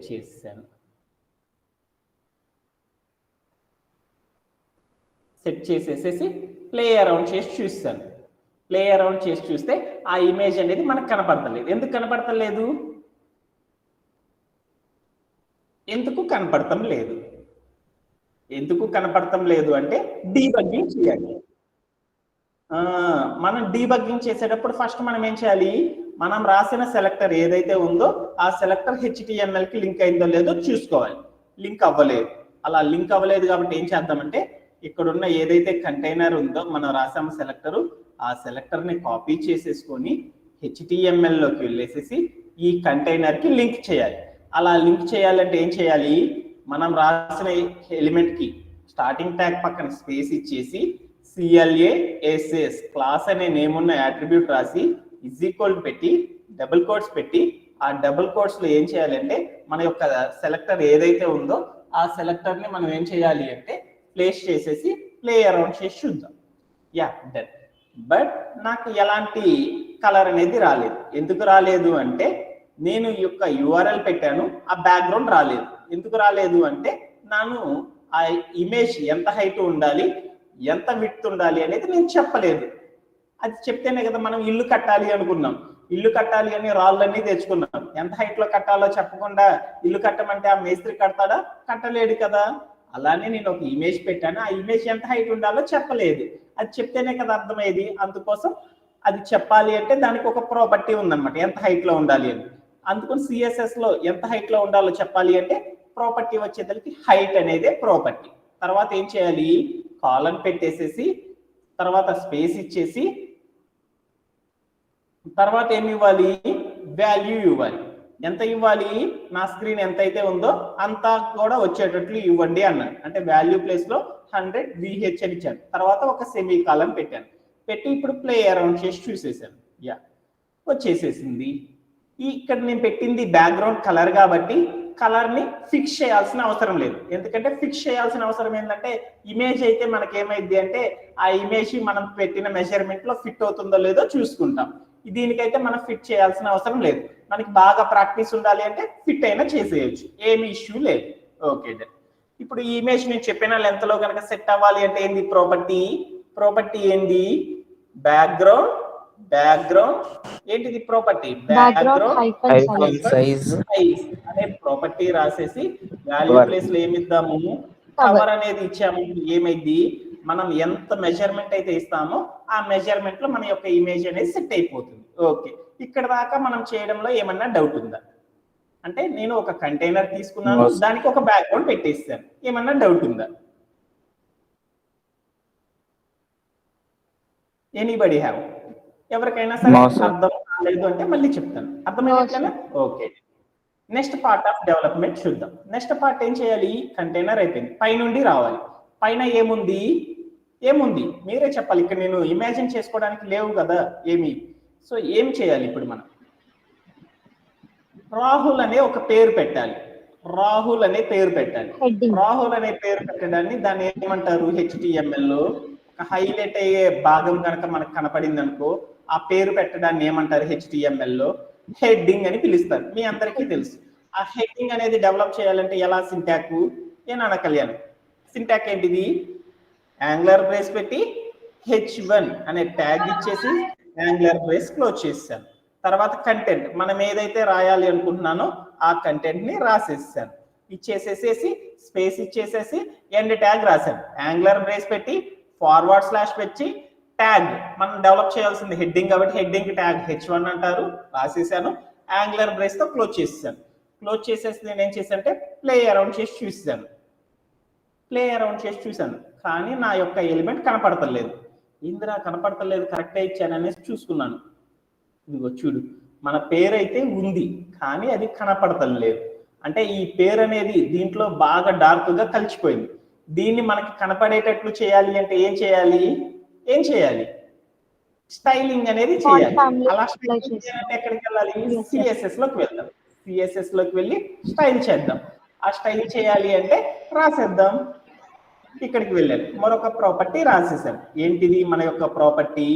చేశాను. Set చేసేసేసి play around చేసి చూస్తాను. ప్లే అరౌండ్ చేసి చూస్తే ఆ ఇమేజ్ అనేది మనకు కనపడతలేదు. ఎందుకు కనపడతలేదు? ఎందుకు కనపడటం లేదు? ఎందుకు కనపడటం లేదు అంటే డీబగ్గింగ్ చేయాలి. మనం డీబగ్గింగ్ చేసేటప్పుడు ఫస్ట్ మనం ఏం చేయాలి? మనం రాసిన సెలెక్టర్ ఏదైతే ఉందో ఆ సెలెక్టర్ HTML కి లింక్ అయిందో లేదో చూసుకోవాలి. లింక్ అవ్వలేదు. అలా లింక్ అవ్వలేదు కాబట్టి ఏం చేద్దామంటే ఇక్కడున్న ఏదైతే కంటైనర్ ఉందో మనం రాసాము సెలెక్టరు, ఆ సెలెక్టర్ని కాపీ చేసేసుకొని HTML లోకి వెళ్ళేసేసి ఈ కంటైనర్కి లింక్ చేయాలి. అలా లింక్ చేయాలంటే ఏం చేయాలి? మనం రాసిన ఎలిమెంట్కి స్టార్టింగ్ ట్యాగ్ పక్కన స్పేస్ ఇచ్చేసి CLASS క్లాస్ అనే నేమ్ ఉన్న యాట్రిబ్యూట్ రాసి = పెట్టి డబుల్ కోట్స్ పెట్టి ఆ డబుల్ కోట్స్ లో ఏం చేయాలంటే మన యొక్క సెలెక్టర్ ఏదైతే ఉందో ఆ సెలెక్టర్ ని మనం ఏం చేయాలి అంటే ప్లేస్ చేసేసి ప్లే అరౌండ్ చేసి చూద్దాం. Yeah done. బట్ నాకు ఎలాంటి కలర్ అనేది రాలేదు. ఎందుకు రాలేదు అంటే నేను ఈ యొక్క URL పెట్టాను, ఆ బ్యాక్గ్రౌండ్ రాలేదు. ఎందుకు రాలేదు అంటే నేను ఆ ఇమేజ్ ఎంత హైట్ ఉండాలి, ఎంత విడ్త్ ఉండాలి అనేది నేను చెప్పలేదు. అది చెప్తేనే కదా మనం ఇల్లు కట్టాలి అనుకున్నాం. ఇల్లు కట్టాలి అని రాళ్ళన్నీ తెచ్చుకున్నాం. ఎంత హైట్ లో కట్టాలో చెప్పకుండా ఇల్లు కట్టమంటే ఆ మేస్త్రి కడతాడా? కట్టలేడు కదా. అలానే నేను ఒక ఇమేజ్ పెట్టాను, ఆ ఇమేజ్ ఎంత హైట్ ఉండాలో చెప్పలేదు. అది చెప్తేనే కదా అర్థమయ్యేది. అందుకోసం అది చెప్పాలి అంటే దానికి ఒక ప్రాపర్టీ ఉందన్నమాట, ఎంత హైట్ లో ఉండాలి అని. అందుకని CSS లో ఎంత హైట్ లో ఉండాలో చెప్పాలి అంటే ప్రాపర్టీ వచ్చేసరికి హైట్ అనేది ప్రాపర్టీ. తర్వాత ఏం చేయాలి? కాలన్ పెట్టేసేసి తర్వాత స్పేస్ ఇచ్చేసి తర్వాత ఏమి ఇవ్వాలి? వాల్యూ ఇవ్వాలి. ఎంత ఇవ్వాలి? నా స్క్రీన్ ఎంత అయితే ఉందో అంతా కూడా వచ్చేటట్లు ఇవ్వండి అన్నాను. అంటే వాల్యూ ప్లేస్ లో 100 VH అని ఇచ్చాను. తర్వాత ఒక సెమీ కాలన్ పెట్టాను. పెట్టి ఇప్పుడు ప్లే అరౌండ్ చేసి చూసేసాను. యా వచ్చేసేసింది. ఇక్కడ నేను పెట్టింది బ్యాక్గ్రౌండ్ కలర్ కాబట్టి కలర్ ని ఫిక్స్ చేయాల్సిన అవసరం లేదు. ఎందుకంటే ఫిక్స్ చేయాల్సిన అవసరం ఏంటంటే ఇమేజ్ అయితే మనకి ఏమైంది అంటే ఆ ఇమేజ్ మనం పెట్టిన మెజర్మెంట్ లో ఫిట్ అవుతుందో లేదో చూసుకుంటాం. దీనికైతే మనం ఫిట్ చేయాల్సిన అవసరం లేదు. మనకి బాగా ప్రాక్టీస్ ఉండాలి అంటే ఫిట్ అయినా చేసేయచ్చు, ఏమి ఇష్యూ లేదు. Okay done. ఇప్పుడు ఈ ఇమేజ్ నేను చెప్పిన లెంత్ లో కనుక సెట్ అవ్వాలి అంటే ఏంది ప్రాపర్టీ? ప్రాపర్టీ ఏంది? బ్యాక్గ్రౌండ్ ఏంటిది ప్రాపర్టీ? బ్యాక్గ్రౌండ్ సైజ్ అనే ప్రాపర్టీ రాసేసి వాల్యూ ప్లేస్ లో ఏమిద్దాము? కవర్ అనేది ఇచ్చాము. ఏమైంది? మనం ఎంత మెజర్మెంట్ అయితే ఇస్తామో ఆ మెజర్మెంట్ లో మన యొక్క ఇమేజ్ అనేది సెట్ అయిపోతుంది. ఓకే, ఇక్కడ దాకా మనం చేయడంలో ఏమన్నా డౌట్ ఉందా? అంటే నేను ఒక కంటైనర్ తీసుకున్నాను, దానికి ఒక బ్యాక్గ్రౌండ్ పెట్టేస్తాను. ఏమన్నా డౌట్ ఉందా? Anybody have? ఎవరికైనా సరే అర్థం కాలేదు అంటే మళ్ళీ చెప్తాను. అర్థమైనట్లేనా? Okay. Next part of development చూద్దాం. నెక్స్ట్ పార్ట్ ఏం చేయాలి? కంటైనర్ అయిపోయింది, పైనుండి రావాలి. పైన ఏముంది? మీరే చెప్పాలి. ఇక్కడ నేను ఇమాజిన్ చేసుకోవడానికి లేవు కదా ఏమి. సో ఏం చేయాలి ఇప్పుడు మనం? రాహుల్ అనే ఒక పేరు పెట్టాలి. రాహుల్ అనే పేరు పెట్టడాన్ని దాన్ని ఏమంటారు? HTML లో ఒక హైలైట్ అయ్యే భాగం కనుక మనకు కనపడింది అనుకో ఆ పేరు పెట్టడాన్ని ఏమంటారు? HTML లో హెడ్డింగ్ అని పిలుస్తారు. మీ అందరికీ తెలుసు. ఆ హెడ్డింగ్ అనేది డెవలప్ చేయాలంటే ఎలా? సింటాక్ ఏనా కళ్యాణ్? సింటాక్ ఏంటిది? యాంగులర్ బ్రేస్ పెట్టి H1 అనే ట్యాగ్ ఇచ్చేసి యాంగులర్ బ్రేస్ క్లోజ్ చేసాను. తర్వాత కంటెంట్ మనం ఏదైతే రాయాలి అనుకుంటున్నానో ఆ కంటెంట్ ని రాసేసాను. ఇచ్చేసేసేసి స్పేస్ ఇచ్చేసేసి ఎండ్ ట్యాగ్ రాశాను. యాంగులర్ బ్రేస్ పెట్టి ఫార్వర్డ్ స్లాష్ పెట్టి ట్యాగ్ మనం డెవలప్ చేయాల్సింది హెడ్డింగ్ కాబట్టి హెడ్డింగ్ ట్యాగ్ H1 అంటారు. రాసేసాను. యాంగులర్ బ్రేస్ తో క్లోజ్ చేసేసాను. క్లోజ్ చేసేసి నేను ఏం చేశానంటే ప్లే అరౌండ్ చేసి చూసాను. కానీ నా యొక్క ఎలిమెంట్ కనపడతలేదు. ఇందిరా కనపడతలేదు, కరెక్టే ఇచ్చాను అనేసి చూసుకున్నాను. ఇదిగో చూడు, మన పేరు అయితే ఉంది కానీ అది కనపడతలేదు. అంటే ఈ పేరు అనేది దీంట్లో బాగా డార్క్ గా కలిసిపోయింది. దీన్ని మనకి కనపడేటట్లు చేయాలి అంటే ఏం చేయాలి? స్టైలింగ్ అనేది చేయాలి. అలా స్టైలింగ్ చేయాలంటే ఎక్కడికి వెళ్ళాలి? CSS లోకి వెళ్దాం. CSS లోకి వెళ్ళి స్టైల్ చేద్దాం. ఆ స్టైల్ చేయాలి అంటే రాసేద్దాం. ఇక్కడికి వెళ్ళాను, మరొక ప్రాపర్టీ రాసేసాను. ఏంటిది మన యొక్క ప్రాపర్టీ?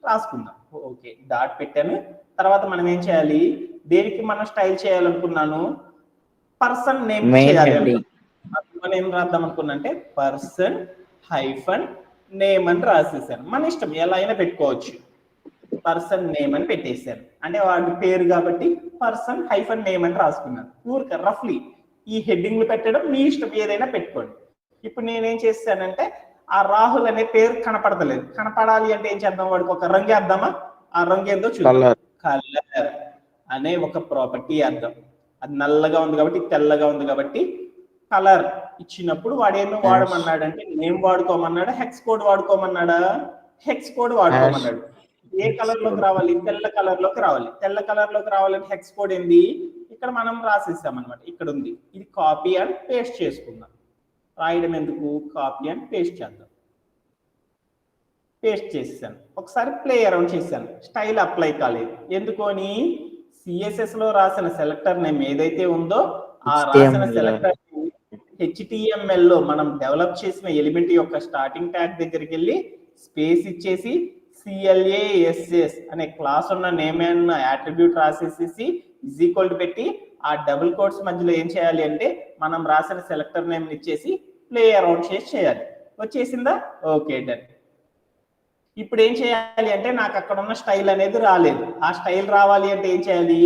రాసుకుందాం. ఓకే, డాట్ పెట్టాను. తర్వాత మనం ఏం చేయాలి? దేనికి మనం స్టైల్ చేయాలనుకున్నాను? పర్సన్ నేమ్ మెయిన్ చేయాలి హెడ్డింగ్. అనుకున్నాను. ఏం రాద్దాం అనుకున్నా అంటే పర్సన్ హైఫన్ నేమ్ అని రాసేసాను. మన ఇష్టం ఎలా అయినా పెట్టుకోవచ్చు. పర్సన్ నేమ్ అని పెట్టేశాను. అంటే వాడి పేరు కాబట్టి పర్సన్ హైఫన్ నేమ్ అని రాసుకున్నాను. ఊరిక రఫ్లీ ఈ హెడ్డింగ్లు పెట్టడం మీ ఇష్టం, ఏదైనా పెట్టుకోండి. ఇప్పుడు నేనేం చేశానంటే ఆ రాహుల్ అనే పేరు కనపడతలేదు. కనపడాలి అంటే ఏం చేద్దాం, వాడికి ఒక రంగు వేద్దామా? ఆ రంగు ఏందో చూద్దాం. కలర్ అనే ఒక ప్రాపర్టీ వేద్దాం. అది నల్లగా ఉంది కాబట్టి, తెల్లగా ఉంది కాబట్టి కలర్ ఇచ్చినప్పుడు వాడు ఏమో వాడమన్నాడు అంటే నేమ్ వాడుకోమన్నాడా, హెక్స్ కోడ్ వాడుకోమన్నాడా? హెక్స్ కోడ్ వాడుకోమన్నాడు. ఏ కలర్ లోకి రావాలి? తెల్ల కలర్ లోకి రావాలి. తెల్ల కలర్ లోకి రావాలంటే హెక్స్ కోడ్ ఏంది? ఇక్కడ మనం రాసేసాం అనమాట. ఇక్కడ ఉంది. ఇది కాపీ అండ్ పేస్ట్ చేసుకుందాం. రాయడం ఎందుకు, కాపీ అండ్ పేస్ట్ చేద్దాం. పేస్ట్ చేసాను. ఒకసారి ప్లే అరౌండ్ చేశాను. స్టైల్ అప్లై కాలేదు. ఎందుకని? సిఎస్ఎస్ లో రాసిన సెలెక్టర్ నేమ్ ఏదైతే ఉందో ఆ రాసిన సెలెక్టర్ HTML లో మనం డెవలప్ చేసిన ఎలిమెంట్ యొక్క స్టార్టింగ్ ట్యాగ్ దగ్గరికి వెళ్ళి స్పేస్ ఇచ్చేసి CLASS అనే క్లాస్ ఉన్న నేమ్ అన్న యాట్రిబ్యూట్ రాసేసి ఈజ్ ఈక్వల్ టు పెట్టి ఆ డబుల్ కోట్స్ మధ్యలో ఏం చేయాలి అంటే మనం రాసిన సెలెక్టర్ నేమ్ ఇచ్చేసి ప్లే అరౌండ్ చేయాలి. వచ్చేసిందా? Okay, done. ఇప్పుడు ఏం చేయాలి అంటే నాకు అక్కడ ఉన్న స్టైల్ అనేది రాలేదు. ఆ స్టైల్ రావాలి అంటే ఏం చేయాలి?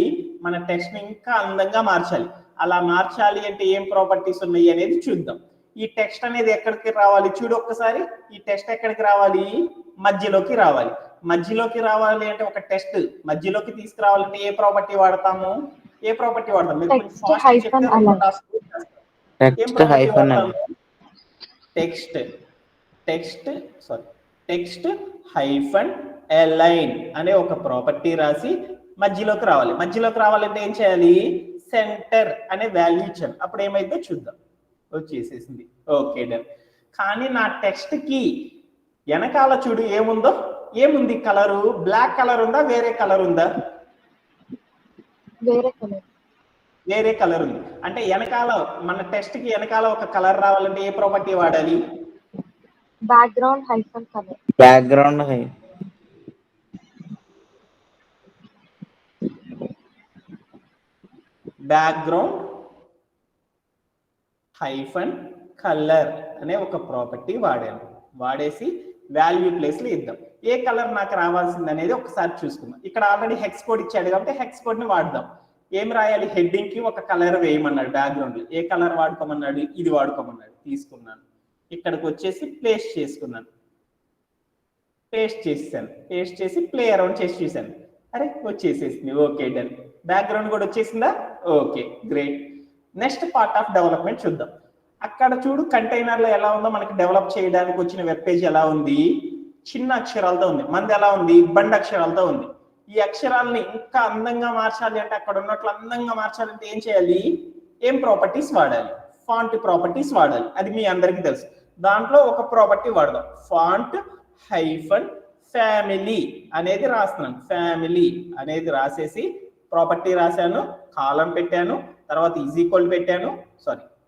మన టెక్స్ట్ ని ఇంకా అందంగా మార్చాలి. అలా మార్చాలి అంటే ఏం ప్రాపర్టీస్ ఉన్నాయి అనేది చూద్దాం. ఈ టెక్స్ట్ అనేది ఎక్కడికి రావాలి? చూడు ఒక్కసారి. ఈ టెక్స్ట్ ఎక్కడికి రావాలి? మధ్యలోకి రావాలి. మధ్యలోకి రావాలి అంటే ఒక టెక్స్ట్ మధ్యలోకి తీసుకురావాలంటే ఏ ప్రాపర్టీ వాడతాము? ఏ ప్రాపర్టీ వాడతాం? మీరు కొంచెం ఫాస్ట్ చెప్తే ఏం ప్రాపర్టీ వాడతాము? టెక్స్ట్ హైఫన్ అలైన్ అనే ఒక ప్రాపర్టీ రాసి మధ్యలోకి రావాలి. మధ్యలోకి రావాలంటే ఏం చేయాలి? సెంటర్ అనే వాల్యూ ఇచ్చాను. అప్పుడు ఏమైందో చూద్దాం. వచ్చేసేసింది. Okay, done. కానీ నా టెక్స్ట్ కి వెనకాల చూడు ఏముందో. ఏముంది? కలరు బ్లాక్ కలర్ ఉందా, వేరే కలర్ ఉందా? వేరే కలర్ ఉంది. అంటే వెనకాల మన టెక్స్ట్ కి వెనకాల ఒక కలర్ రావాలంటే ఏ ప్రాపర్టీ వాడాలి? Background hyphen colour. Background hyphen colour అనే ఒక ప్రాపర్టీ వాడాను. వాడేసి వాల్యూ ప్లేస్ లో ఇద్దాం. ఏ కలర్ నాకు రావాల్సింది అనేది ఒకసారి చూసుకుందాం. ఇక్కడ ఆల్రెడీ హెక్స్ కోడ్ ఇచ్చాడు కాబట్టి హెక్స్ కోడ్ ని వాడదాం. ఏం రాయాలి? హెడ్డింగ్ కి ఒక కలర్ వేయమన్నాడు. బ్యాక్గ్రౌండ్ లో ఏ కలర్ వాడుకోమన్నాడు? ఇది వాడుకోమన్నాడు. తీసుకున్నాను. ఇక్కడికి వచ్చేసి పేస్ట్ చేసుకున్నాను. పేస్ట్ చేసాను. పేస్ట్ చేసి ప్లే అరౌండ్ చేసి చూసాను. అరే వచ్చేసేసింది. Okay, done. బ్యాక్గ్రౌండ్ కూడా వచ్చేసిందా? Okay, great. Next part of development చూద్దాం. అక్కడ చూడు కంటైనర్ లో ఎలా ఉందో మనకి డెవలప్ చేయడానికి వచ్చిన వెబ్ పేజ్ ఎలా ఉంది? చిన్న అక్షరాలతో ఉంది. మనది ఎలా ఉంది? బండ అక్షరాలతో ఉంది. ఈ అక్షరాలని ఇంకా అందంగా మార్చాలి అంటే, అక్కడ ఉన్నట్లు అందంగా మార్చాలంటే ఏం చేయాలి? ఏం ప్రాపర్టీస్ వాడాలి? ఫాంట్ ప్రాపర్టీస్ వాడాలి. అది మీ అందరికీ తెలుసు. దాంట్లో ఒక ప్రాపర్టీ వాడదాం. ఫాంట్ హైఫన్ ఫ్యామిలీ అనేది రాస్తున్నాను. ఫ్యామిలీ అనేది రాసేసి ప్రాపర్టీ రాశాను, కాలం పెట్టాను, తర్వాత ఈజ్ ఈక్వల్ పెట్టాను,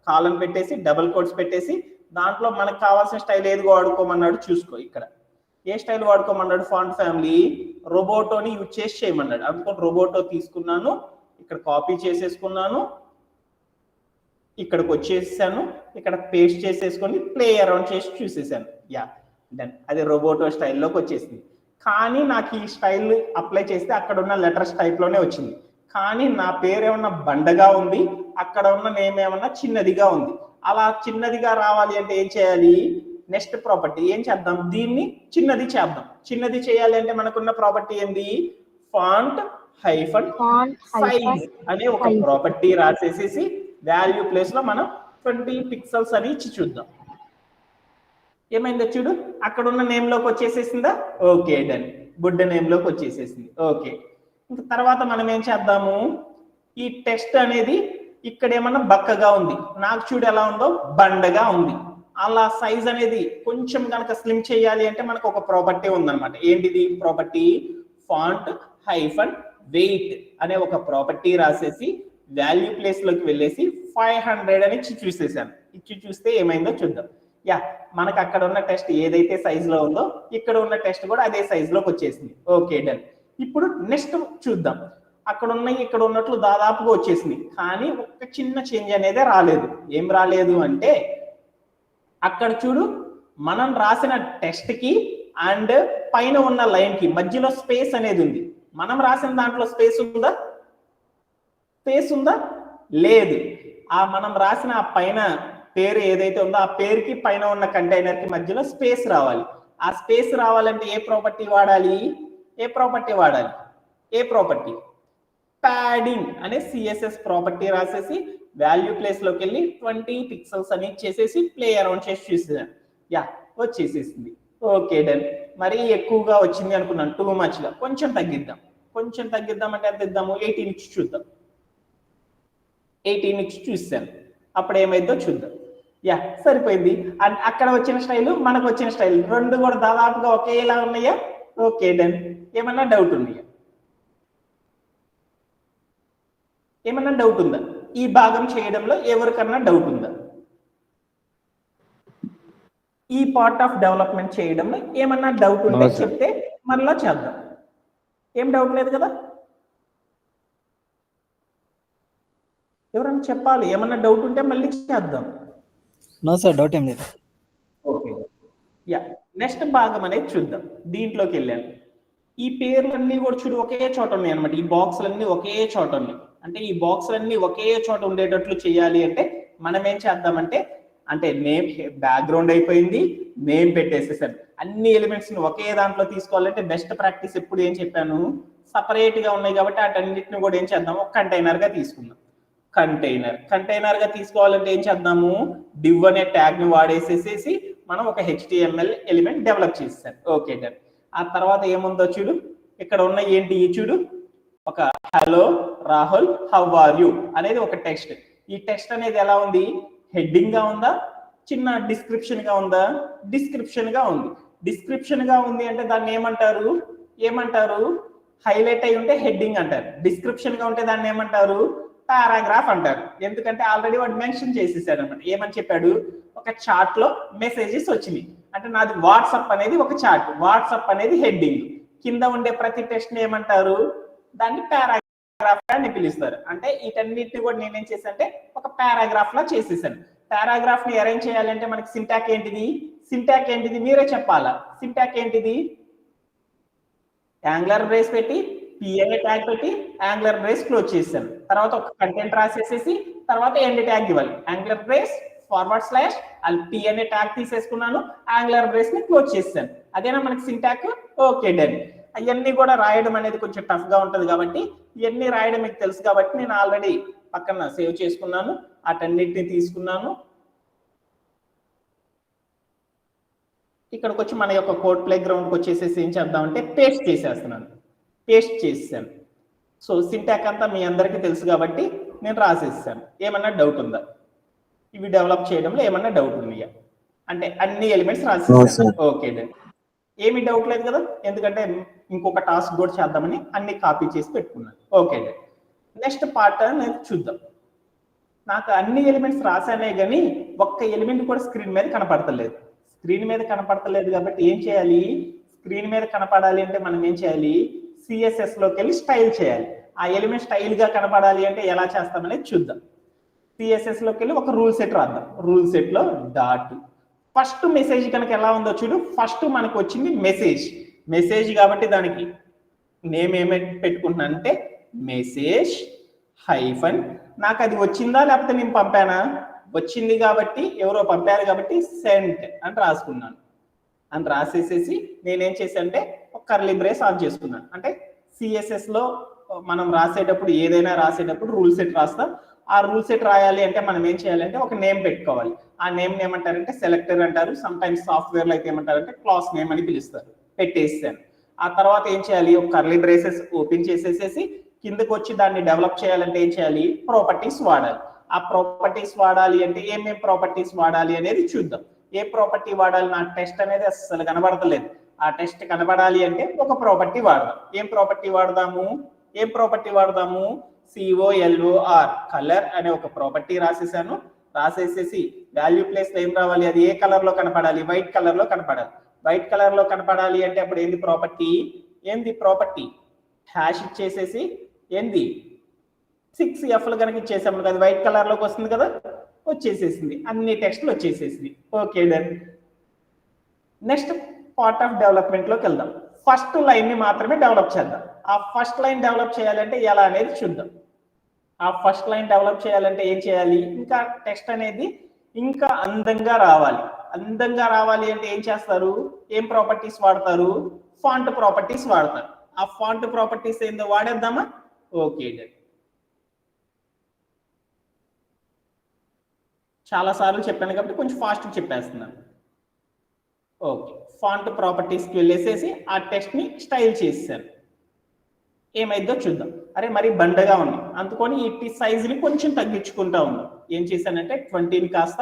కాలం పెట్టేసి డబుల్ కోట్స్ పెట్టేసి దాంట్లో మనకు కావాల్సిన స్టైల్ ఏది వాడుకోమన్నాడు చూసుకో. ఇక్కడ ఏ స్టైల్ వాడుకోమన్నాడు? ఫాంట్ ఫ్యామిలీ రోబోటోని యూజ్ చేసి చేయమన్నాడు. అందుకని రోబోటో తీసుకున్నాను, ఇక్కడ కాపీ చేసేసుకున్నాను, ఇక్కడికి వచ్చేసాను, ఇక్కడ పేస్ట్ చేసేసుకొని ప్లే అరౌండ్ చేసి చూసేసాను. Yeah, done. అది రోబోటో స్టైల్లోకి వచ్చేసింది. కానీ నాకు ఈ స్టైల్ అప్లై చేస్తే అక్కడ ఉన్న లెటర్స్ టైప్ లోనే వచ్చింది. కానీ నా పేరు ఏమన్నా బండగా ఉంది, అక్కడ ఉన్న నేమ్ ఏమన్నా చిన్నదిగా ఉంది. అలా చిన్నదిగా రావాలి అంటే ఏం చేయాలి? నెక్స్ట్ ప్రాపర్టీ ఏం చేద్దాం? దీన్ని చిన్నది చేద్దాం. చిన్నది చేయాలి అంటే మనకున్న ప్రాపర్టీ ఏంది? ఫాంట్ హైఫన్ సైజ్ అనే ఒక ప్రాపర్టీ రాసేసేసి వాల్యూ ప్లేస్ లో మనం 20 పిక్సెల్స్ అని ఇచ్చి చూద్దాం. ఏమైందో చూడు. అక్కడ ఉన్న నేమ్ లోకి వచ్చేసేసిందా? Okay, done. బుడ్డ నేమ్ లోకి వచ్చేసేసింది. ఓకే, ఇంకా తర్వాత మనం ఏం చేద్దాము? ఈ టెక్స్ట్ అనేది ఇక్కడ ఏమన్నా బక్కగా ఉంది, నాకు చూడు ఎలా ఉందో బండగా ఉంది. అలా సైజ్ అనేది కొంచెం కనుక స్లిమ్ చేయాలి అంటే మనకు ఒక ప్రాపర్టీ ఉందన్నమాట. ఏంటిది ప్రాపర్టీ? ఫాంట్ హైఫన్ వెయిట్ అనే ఒక ప్రాపర్టీ రాసేసి వాల్యూ ప్లేస్ లోకి వెళ్ళేసి 500 అని ఇచ్చి చూసేసాను. ఇచ్చి చూస్తే ఏమైందో చూద్దాం. యా, మనకు అక్కడ ఉన్న టెక్స్ట్ ఏదైతే సైజ్ లో ఉందో ఇక్కడ ఉన్న టెక్స్ట్ కూడా అదే సైజ్ లోకి వచ్చేసింది. Okay, done. ఇప్పుడు నెక్స్ట్ చూద్దాం. అక్కడ ఉన్నాయి ఇక్కడ ఉన్నట్లు దాదాపుగా వచ్చేసింది, కానీ ఒక చిన్న చేంజ్ అనేది రాలేదు. ఏం రాలేదు అంటే అక్కడ చూడు, మనం రాసిన టెక్స్ట్ కి అండ్ పైన ఉన్న లైన్ కి మధ్యలో స్పేస్ అనేది ఉంది. మనం రాసిన దాంట్లో స్పేస్ ఉందా? స్పేస్ ఉందా? లేదు. మనం రాసిన ఆ పైన పేరు ఏదైతే ఉందో ఆ పేరుకి పైన ఉన్న కంటైనర్ కి మధ్యలో స్పేస్ రావాలి. ఆ స్పేస్ రావాలంటే ఏ ప్రాపర్టీ వాడాలి? ఏ ప్రాపర్టీ వాడాలి? ఏ ప్రాపర్టీ? ప్యాడింగ్ అనే సిఎస్ఎస్ ప్రాపర్టీ రాసేసి వాల్యూ ప్లేస్ లోకి వెళ్ళి 20 పిక్సెల్స్ అని చేసేసి ప్లే అరౌండ్ చేసి చూసేసాను. యా, వచ్చేసేసింది. Okay done. మరీ ఎక్కువగా వచ్చింది అనుకున్నాను, టూ మచ్ గా. కొంచెం తగ్గిద్దాం. కొంచెం తగ్గిద్దాం అంటే ఎంత ఇద్దాము? 18 ఇచ్చి చూద్దాం. 18 ఇచ్చి చూసాను. అప్పుడు ఏమైందో చూద్దాం. యా, సరిపోయింది. అండ్ అక్కడ వచ్చిన స్టైల్, మనకు వచ్చిన స్టైల్ రెండు కూడా దాదాపుగా ఒకేలా ఉన్నాయా? Okay done. ఏమన్నా డౌట్ ఉన్నాయా? ఏమన్నా డౌట్ ఉందా? ఈ భాగం చేయడంలో ఎవరికన్నా డౌట్ ఉందా? ఈ పార్ట్ ఆఫ్ డెవలప్మెంట్ చేయడంలో ఏమన్నా డౌట్ ఉంటే చెప్తే మరలా చేద్దాం. ఏం డౌట్ లేదు కదా? ఎవరన్నా చెప్పాలి. ఏమన్నా డౌట్ ఉంటే మళ్ళీ చేద్దాం. నో సార్, డౌట్ ఏం లేదు. Okay, yeah. నెక్స్ట్ భాగం అనేది చూద్దాం. దీంట్లోకి వెళ్ళాను. ఈ పేర్లన్నీ కూడా చూడు ఒకే చోట ఉన్నాయి అనమాట. ఈ బాక్స్లన్నీ ఒకే చోట ఉన్నాయి. అంటే ఈ బాక్స్లన్నీ ఒకే చోట ఉండేటట్లు చేయాలి అంటే మనం ఏం చేద్దామంటే, అంటే నేమ్ బ్యాక్గ్రౌండ్ అయిపోయింది, నేమ్ పెట్టేసేసాను. అన్ని ఎలిమెంట్స్ ని ఒకే దాంట్లో తీసుకోవాలంటే బెస్ట్ ప్రాక్టీస్ ఎప్పుడు ఏం చెప్పాను? సపరేట్ గా ఉన్నాయి కాబట్టి వాటన్నిటిని కూడా ఏం చేద్దాం? ఒక కంటైనర్ గా తీసుకుందాం. కంటైనర్ గా తీసుకోవాలంటే ఏం చేద్దాము? div అనే ట్యాగ్ ని వాడేసేసేసి మనం ఒక HTML ఎలిమెంట్ డెవలప్ చేసేసాం. Okay done. ఆ తర్వాత ఏముందో చూడు, ఇక్కడ ఉన్న ఏంటి చూడు, ఒక hello Rahul how are you అనేది ఒక టెక్స్ట్. ఈ టెక్స్ట్ అనేది ఎలా ఉంది? హెడ్డింగ్ గా ఉందా? చిన్న డిస్క్రిప్షన్ గా ఉందా? డిస్క్రిప్షన్ గా ఉంది. డిస్క్రిప్షన్ గా ఉంది అంటే దాన్ని ఏమంటారు? హైలైట్ అయి ఉంటే హెడ్డింగ్ అంటారు. డిస్క్రిప్షన్ గా ఉంటే దాన్ని ఏమంటారు? పారాగ్రాఫ్ అంటారు. ఎందుకంటే ఆల్రెడీ వాడు మెన్షన్ చేసేసాడు అనమాట. ఏమని చెప్పాడు? ఒక చార్ట్ లో మెసేజెస్ వచ్చినాయి అంటే నాది వాట్సాప్ అనేది ఒక చార్ట్, వాట్సాప్ అనేది హెడ్డింగ్, కింద ఉండే ప్రతి టెక్స్ట్ ని ఏమంటారు? దాన్ని పారాగ్రాఫ్ అని పిలుస్తారు. అంటే వీటన్నిటిని కూడా నేనేం చేశాను అంటే ఒక పారాగ్రాఫ్ లా చేసేసాను. పారాగ్రాఫ్ ని అరేంజ్ చేయాలంటే మనకి సింటాక్ ఏంటిది? మీరే చెప్పాలా. సింటాక్ ఏంటిది? యాంగులర్ బ్రేస్ పెట్టి పిఎన్ఏ ట్యాగ్ పెట్టి యాంగులర్ బ్రేస్ క్లోజ్ చేశాను. తర్వాత ఒక కంటెంట్ రాసేసేసి తర్వాత ఎండ్ ట్యాగ్ ఇవ్వాలి. యాంగులర్ బ్రేస్ /, అది పిఎన్ఏ ట్యాగ్ తీసేసుకున్నాను, యాంగులర్ బ్రేస్ ని క్లోజ్ చేశాను. అదేనా మనకి సింటాక్? Okay done. అవన్నీ కూడా రాయడం అనేది కొంచెం టఫ్ గా ఉంటది కాబట్టి ఇవన్నీ రాయడం మీకు తెలుసు కాబట్టి నేను ఆల్రెడీ పక్కన సేవ్ చేసుకున్నాను. వాటన్నిటిని తీసుకున్నాను. ఇక్కడికి వచ్చి మన యొక్క కోడ్ ప్లే గ్రౌండ్కి వచ్చేసేసి ఏం చేద్దామంటే పేస్ట్ చేసేస్తున్నాను. పేస్ట్ చేసాను. సో సింటాక్ అంతా మీ అందరికీ తెలుసు కాబట్టి నేను రాసేసాను. ఏమన్నా డౌట్ ఉందా? ఇవి డెవలప్ చేయడంలో ఏమన్నా డౌట్ ఉన్నాయా? అంటే అన్ని ఎలిమెంట్స్ రాసేసాను. Okay done. ఏమి డౌట్ లేదు కదా? ఎందుకంటే ఇంకొక టాస్క్ కూడా చేద్దామని అన్ని కాపీ చేసి పెట్టుకున్నాను. Okay done. నెక్స్ట్ పార్ట్ నేను చూద్దాం. నాకు అన్ని ఎలిమెంట్స్ రాసానే కానీ ఒక్క ఎలిమెంట్ కూడా స్క్రీన్ మీద కనపడతలేదు. కాబట్టి ఏం చేయాలి? స్క్రీన్ మీద కనపడాలి అంటే మనం ఏం చేయాలి? సిఎస్ఎస్ లోకి వెళ్ళి స్టైల్ చేయాలి. ఆ ఎలిమెంట్ స్టైల్ గా కనపడాలి అంటే ఎలా చేస్తామనేది చూద్దాం. సిఎస్ఎస్ లోకి వెళ్ళి ఒక రూల్ సెట్ రాద్దాం. రూల్ సెట్ లో డాట్ ఫస్ట్ మెసేజ్ కనుక ఎలా ఉందో చూడు. ఫస్ట్ మనకు వచ్చింది మెసేజ్ కాబట్టి దానికి నేమ్ ఏమైనా పెట్టుకుంటున్నాను అంటే మెసేజ్ హైఫన్. నాకు అది వచ్చిందా లేకపోతే నేను పంపానా? వచ్చింది కాబట్టి ఎవరో పంపారు కాబట్టి సెంట్ అని రాసుకున్నాను. అని రాసేసేసి నేనేం చేశాను అంటే ఒక కర్లీ బ్రేస్ ఆన్ చేసుకున్నాను. అంటే సిఎస్ఎస్ లో మనం రాసేటప్పుడు ఏదైనా రాసేటప్పుడు రూల్ సెట్ రాస్తాం. ఆ రూల్ సెట్ రాయాలి అంటే మనం ఏం చేయాలంటే ఒక నేమ్ పెట్టుకోవాలి. ఆ నేమ్ ఏమంటారంటే సెలెక్టర్ అంటారు. సమ్ టైమ్స్ సాఫ్ట్వేర్ లో అయితే ఏమంటారంటే క్లాస్ నేమ్ అని పిలుస్తారు. పెట్టేసాను. ఆ తర్వాత ఏం చేయాలి? ఒక కర్లీ బ్రేసెస్ ఓపెన్ చేసేసేసి కిందకు వచ్చి దాన్ని డెవలప్ చేయాలంటే ఏం చేయాలి? ప్రాపర్టీస్ వాడాలి. ఆ ప్రాపర్టీస్ వాడాలి అంటే ఏమేం ప్రాపర్టీస్ వాడాలి అనేది చూద్దాం. ఏ ప్రాపర్టీ వాడాలి? నా టెస్ట్ అనేది అస్సలు కనబడతలేదు. ఆ టెస్ట్ కనబడాలి అంటే ఒక ప్రాపర్టీ వాడదాం. ఏం ప్రాపర్టీ వాడదాము? COLOR కలర్ అనే ఒక ప్రాపర్టీ రాసేసాను. రాసేసేసి వాల్యూ ప్లేస్ లో ఏం రావాలి? అది ఏ కలర్ లో కనపడాలి? వైట్ కలర్ లో కనపడాలి. వైట్ కలర్ లో కనపడాలి అంటే అప్పుడు ఏంది ప్రాపర్టీ? హ్యాష్ ఇచ్చేసేసి ఏంది 6Fలు కనుక ఇచ్చేసాము కదా, వైట్ కలర్లోకి వస్తుంది కదా, వచ్చేసేసింది, అన్ని టెక్స్ట్లు వచ్చేసేసింది. Okay done. Next part of డెవలప్మెంట్లోకి వెళ్దాం. ఫస్ట్ లైన్ని మాత్రమే డెవలప్ చేద్దాం. ఆ ఫస్ట్ లైన్ డెవలప్ చేయాలంటే ఎలా అనేది చూద్దాం. ఆ ఫస్ట్ లైన్ డెవలప్ చేయాలంటే ఏం చేయాలి, ఇంకా టెక్స్ట్ అనేది ఇంకా అందంగా రావాలి. అందంగా రావాలి అంటే ఏం చేస్తారు, ఏం ప్రాపర్టీస్ వాడతారు, ఫాంట్ ప్రాపర్టీస్ వాడతారు. ఆ ఫాంట్ ప్రాపర్టీస్ ఏందో వాడేద్దామా? Okay done. చాలా సార్లు చెప్పాను కాబట్టి కొంచెం ఫాస్ట్గా చెప్పేస్తున్నాను. ఓకే, ఫాంట్ ప్రాపర్టీస్కి వెళ్ళేసేసి ఆ టెక్స్ట్ని స్టైల్ చేసేసాను. ఏమైందో చూద్దాం. అరే మరి బండగా ఉంది అందుకొని ఈ సైజుని కొంచెం తగ్గించుకుంటా ఉన్నాం. ఏం చేశానంటే 20ని కాస్త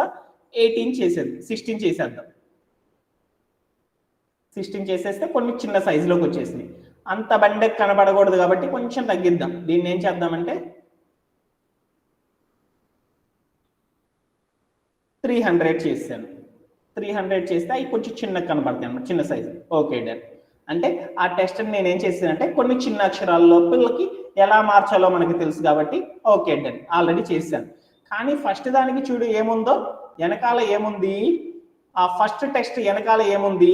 18 చేసేది, 16 చేసేద్దాం. 16 చేసేస్తే కొన్ని చిన్న సైజులోకి వచ్చేసింది. అంత బండకి కనబడకూడదు కాబట్టి కొంచెం తగ్గిద్దాం. దీన్ని ఏం చేద్దామంటే 300 చేశాను. 300 చేస్తే అవి కొంచెం చిన్నగా కనబడతాయి అన్నమాట, చిన్న సైజు. Okay done. అంటే ఆ టెస్ట్ నేను ఏం చేశానంటే కొన్ని చిన్న అక్షరాల్లో పిల్లలకి ఎలా మార్చాలో మనకి తెలుసు కాబట్టి ఓకే డన్ ఆల్రెడీ చేశాను. కానీ ఫస్ట్ దానికి చూడు ఏముందో, వెనకాల ఏముంది, ఆ ఫస్ట్ టెక్స్ట్ వెనకాల ఏముంది,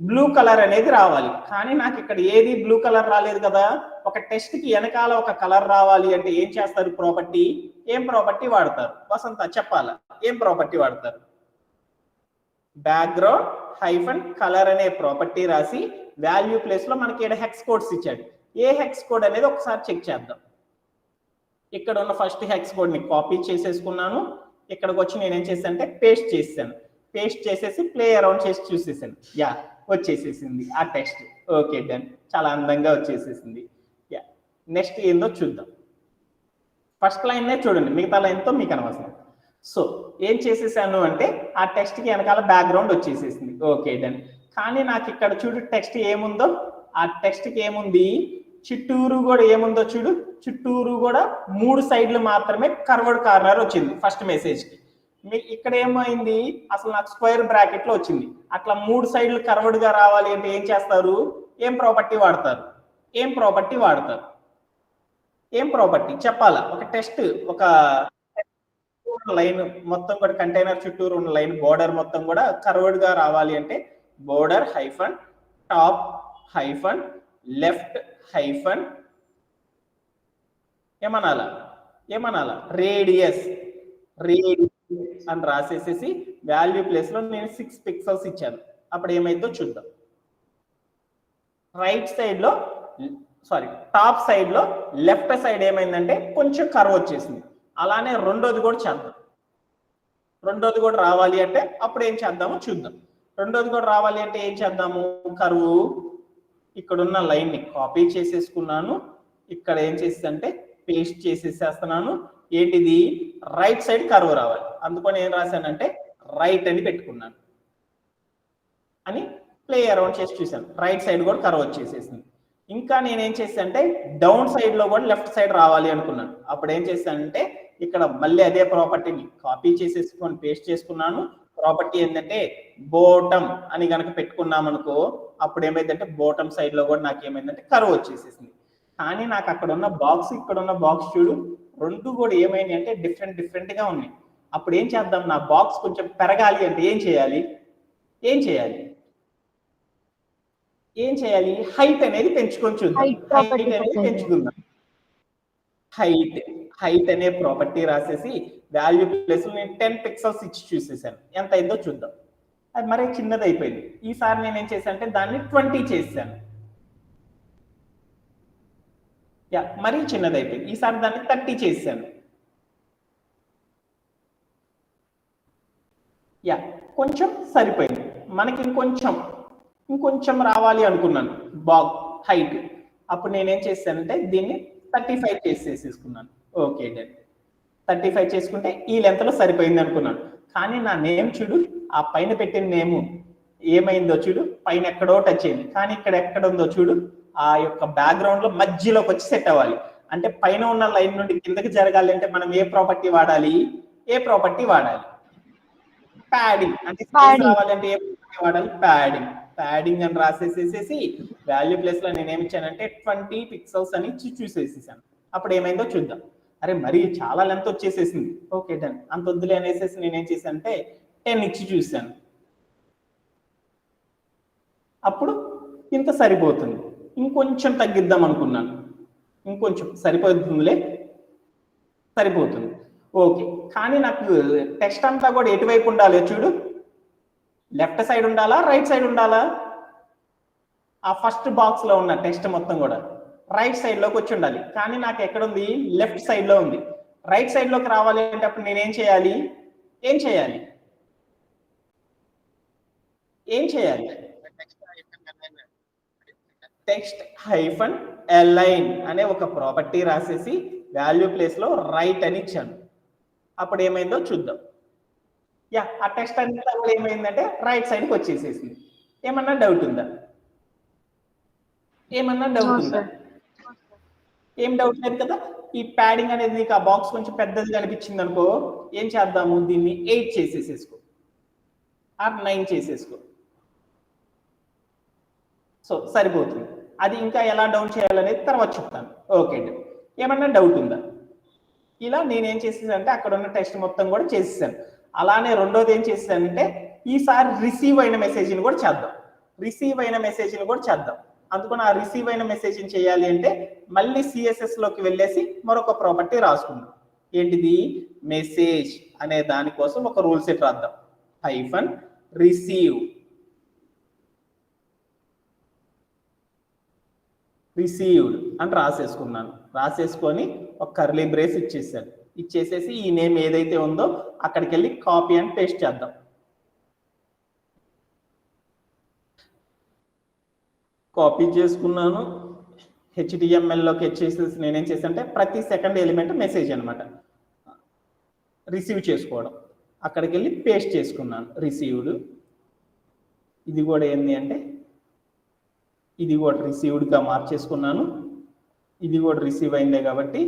బ్లూ కలర్ అనేది రావాలి. కానీ నాకు ఇక్కడ ఏది బ్లూ కలర్ రాలేదు కదా. ఒక టెక్స్ట్ కి వెనకాల ఒక కలర్ రావాలి అంటే ఏం చేస్తారు, ప్రాపర్టీ. ఏం ప్రాపర్టీ వాడతారు వసంత చెప్పాలా, ఏం ప్రాపర్టీ వాడతారు? బ్యాక్గ్రౌండ్ హైఫన్ కలర్ అనే ప్రాపర్టీ రాసి వాల్యూ ప్లేస్ లో మనకి ఇక్కడ హెక్స్ కోడ్స్ ఇచ్చాడు. ఏ హెక్స్ కోడ్ అనేది ఒకసారి చెక్ చేద్దాం. ఇక్కడ ఉన్న ఫస్ట్ హెక్స్ కోడ్ ని కాపీ చేసేసుకున్నాను. ఇక్కడికి వచ్చి నేను ఏం చేశాను అంటే పేస్ట్ చేశాను. పేస్ట్ చేసేసి ప్లే అరౌండ్ చేసి చూసేసాను. యా వచ్చేసేసింది ఆ టెక్స్ట్. ఓకే డన్, చాలా అందంగా వచ్చేసేసింది. యా నెక్స్ట్ ఏందో చూద్దాం. ఫస్ట్ లైన్నే చూడండి, మిగతా లైన్తో మీకు అనవసరం. సో ఏం చేసేసాను అంటే ఆ టెక్స్ట్కి వెనకాల బ్యాక్గ్రౌండ్ వచ్చేసేసింది. Okay done. కానీ నాకు ఇక్కడ చూడు టెక్స్ట్ ఏముందో, ఆ టెక్స్ట్కి ఏముంది, చుట్టూరు కూడా ఏముందో చూడు, చుట్టూరు కూడా 3 సైడ్లు మాత్రమే కర్వర్డ్ కార్నర్ వచ్చింది ఫస్ట్ మెసేజ్కి. ఇక్కడ ఏమైంది, అసలు నాకు స్క్వేర్ బ్రాకెట్ లో వచ్చింది. అట్లా 3 సైడ్లు కర్వర్డ్ గా రావాలి అంటే ఏం చేస్తారు, ఏం ప్రాపర్టీ వాడతారు, ఏం ప్రాపర్టీ వాడతారు, ఏం ప్రాపర్టీ చెప్పాలా. ఒక టెక్స్ట్ ఒక లైన్ మొత్తం కూడా కంటైనర్ చుట్టూరు ఉన్న లైన్ బోర్డర్ మొత్తం కూడా కర్వర్డ్ గా రావాలి అంటే border hyphen top hyphen left hyphen ఏమనాలా రేడియస్ అని రాసేసేసి వాల్యూ ప్లేస్ లో నేను 6 పిక్సెల్స్ ఇచ్చాను. అప్పుడు ఏమైందో చూద్దాం. టాప్ సైడ్ లో లెఫ్ట్ సైడ్ ఏమైందంటే కొంచెం కర్వ్ వచ్చేసింది. అలానే రెండోది కూడా చేద్దాం. రెండోది కూడా రావాలి అంటే అప్పుడు ఏం చేద్దామో చూద్దాం. రెండోది కూడా రావాలి అంటే ఏం చేద్దాము, కరువు ఇక్కడున్న లైన్ ని కాపీ చేసేసుకున్నాను. ఇక్కడ ఏం చేసేదంటే పేస్ట్ చేసేసేస్తున్నాను. ఏంటిది, రైట్ సైడ్ కరువు రావాలి. అందుకని ఏం రాశానంటే రైట్ అని పెట్టుకున్నాను. అని ప్లే అరౌండ్ చేసి చూశాను, రైట్ సైడ్ కూడా కరువు వచ్చేసేసింది. ఇంకా నేనేం చేశానంటే డౌన్ సైడ్ లో కూడా లెఫ్ట్ సైడ్ రావాలి అనుకున్నాను. అప్పుడు ఏం చేశానంటే ఇక్కడ మళ్ళీ అదే ప్రాపర్టీని కాపీ చేసేసుకొని పేస్ట్ చేసుకున్నాను. ప్రాపర్టీ ఏంటంటే బోటమ్ అని కనుక పెట్టుకున్నాం అనుకో, అప్పుడు ఏమైందంటే బోటమ్ సైడ్ లో కూడా నాకు ఏమైందంటే కరువు వచ్చేసేసింది. కానీ నాకు అక్కడ ఉన్న బాక్స్ ఇక్కడ ఉన్న బాక్స్ చూడు, రెండు కూడా ఏమైంది అంటే డిఫరెంట్ గా ఉన్నాయి. అప్పుడు ఏం చేద్దాం, నా బాక్స్ కొంచెం పెరగాలి అంటే ఏం చేయాలి, హైట్ అనేది పెంచుకొని చూద్దాం. హైట్ అనేది పెంచుకుందాం. హైట్ అనే ప్రాపర్టీ రాసేసి వాల్యూ ప్లేస్ లో నేను 10 పిక్సెల్స్ ఇచ్చి చూసేసాను. ఎంత అయిందో చూద్దాం. అది మరీ చిన్నది అయిపోయింది. ఈసారి నేను ఏం చేశాను అంటే దాన్ని 20 చేశాను. యా మరీ చిన్నది అయిపోయింది. ఈసారి దాన్ని 30 చేశాను. యా కొంచెం సరిపోయింది. మనకి ఇంకొంచెం రావాలి అనుకున్నాను హైట్. అప్పుడు నేనేం చేశానంటే దీన్ని 35 చేసేసుకున్నాను. Okay done. 35 చేసుకుంటే ఈ లెంత్ లో సరిపోయింది అనుకున్నాను. కానీ నా నేమ్ చూడు, ఆ పైన పెట్టిన నేమ్ ఏమైందో చూడు, పైన ఎక్కడో టచ్ అయింది. కానీ ఇక్కడ ఎక్కడ ఉందో చూడు, ఆ యొక్క బ్యాక్గ్రౌండ్ లో మధ్యలోకి వచ్చి సెట్ అవ్వాలి. అంటే పైన ఉన్న లైన్ నుండి కిందకి జరగాలి అంటే మనం ఏ ప్రాపర్టీ వాడాలి, ప్యాడింగ్. అంటే రావాలి అంటే ఏ ప్రాపర్టీ వాడాలి, ప్యాడింగ్ అని రాసేసేసి వాల్యూ ప్లేస్ లో నేను ఏమి ఇచ్చానంటే 20 పిక్సెల్స్ అని చూసేసేసాను. అప్పుడు ఏమైందో చూద్దాం. అరే మరి చాలా లెంత్ వచ్చేసేసింది. Okay done. అంత వద్దులే అనేసి నేనేం చేశాను అంటే 10 ఇచ్చి చూశాను. అప్పుడు ఇంత సరిపోతుంది. ఇంకొంచెం తగ్గిద్దాం అనుకున్నాను. ఇంకొంచెం సరిపోతుందిలే, సరిపోతుంది. ఓకే, కానీ నాకు టెక్స్ట్ అంతా కూడా ఎటువైపు ఉండాలి చూడు, లెఫ్ట్ సైడ్ ఉండాలా రైట్ సైడ్ ఉండాలా? ఆ ఫస్ట్ బాక్స్ లో ఉన్న టెక్స్ట్ మొత్తం కూడా రైట్ సైడ్ లోకి వచ్చి ఉండాలి. కానీ నాకు ఎక్కడ ఉంది, లెఫ్ట్ సైడ్ లో ఉంది. రైట్ సైడ్ లోకి రావాలి అంటే అప్పుడు నేనేం చేయాలి, ఏం చేయాలి? టెక్స్ట్ హైఫన్ అలైన్ అనే ఒక ప్రాపర్టీ రాసేసి వాల్యూ ప్లేస్ లో రైట్ అని ఇచ్చాను. అప్పుడు ఏమైందో చూద్దాం. యా, ఆ టెక్స్ట్ అంతా కూడా ఏమైందంటే రైట్ సైడ్కి వచ్చేసేసింది. ఏమన్నా డౌట్ ఉందా? ఏం డౌట్ లేదు కదా. ఈ ప్యాడింగ్ అనేది నీకు ఆ బాక్స్ కొంచెం పెద్దది కనిపించింది అనుకో, ఏం చేద్దాము, దీన్ని 8 చేసేసేసుకో ఆర్ 9 చేసేసుకో. సో సరిపోతుంది. అది ఇంకా ఎలా డౌన్ చేయాలనేది తర్వాత చెప్తాను. ఓకే, ఏమన్నా డౌట్ ఉందా? ఇలా నేనేం చేసేసానంటే అక్కడ ఉన్న టెస్ట్ మొత్తం కూడా చేసేసాను. అలానే రెండోది ఏం చేసేసానంటే ఈసారి రిసీవ్ అయిన మెసేజ్ని కూడా చేద్దాం. అందుకని ఆ రిసీవ్ అయిన మెసేజ్ని చేయాలి అంటే మళ్ళీ సిఎస్ఎస్ లోకి వెళ్ళేసి మరొక ప్రాపర్టీ రాసుకుందాం. ఏంటిది? మెసేజ్ అనే దానికోసం ఒక రూల్ సెట్ రాద్దాం. హైఫన్ రిసీవ్డ్ అని రాసేసుకొని ఒక కర్లీ బ్రేస్ ఇచ్చేసేసి ఈ నేమ్ ఏదైతే ఉందో అక్కడికి వెళ్ళి కాపీ అండ్ పేస్ట్ చేద్దాం. కాపీ చేసుకున్నాను. HTML లోకి వచ్చేసేసి నేనేం చేశానంటే ప్రతి సెకండ్ ఎలిమెంట్ మెసేజ్ అనమాట, రిసీవ్ చేసుకోవడం. అక్కడికి వెళ్ళి పేస్ట్ చేసుకున్నాను రిసీవ్డ్. ఇది కూడా ఏంది అంటే ఇది కూడా రిసీవ్డ్గా మార్చేసుకున్నాను. ఇది కూడా రిసీవ్ అయిందే కాబట్టి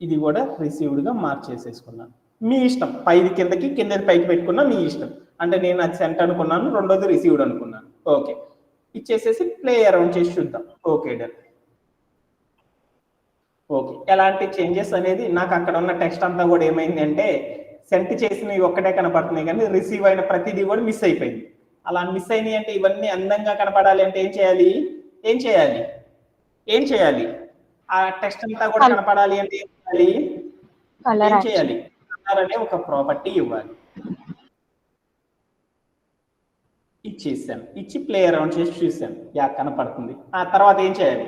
ఇది కూడా రిసీవ్డ్గా మార్చేసేసుకున్నాను. మీ ఇష్టం, పైది కిందకి కిందది పైకి పెట్టుకున్నా మీ ఇష్టం. అంటే నేను అది సెంట్ అనుకున్నాను, రెండోది రిసీవ్డ్ అనుకున్నాను. ఓకే, ఇచ్చేసేసి ప్లే అరౌండ్ చేసి చూద్దాం. Okay done. ఓకే, ఎలాంటి చేంజెస్ అనేది నాకు అక్కడ ఉన్న టెక్స్ట్ అంతా కూడా ఏమైంది అంటే సెంట్ చేసినవి ఒక్కటే కనపడుతున్నాయి కానీ రిసీవ్ అయిన ప్రతిదీ కూడా మిస్ అయిపోయింది. అలా మిస్ అయినాయి అంటే ఇవన్నీ అందంగా కనపడాలి అంటే ఏం చేయాలి? ఆ టెక్స్ట్ అంతా కూడా కనపడాలి అంటే ఏం చేయాలి? కలర్ అనే ఒక ప్రాపర్టీ ఇవ్వాలి. ఇచ్చేసాను. ఇచ్చి ప్లే అరౌండ్ చేసి చూసాను, యా కనపడుతుంది. ఆ తర్వాత ఏం చేయాలి?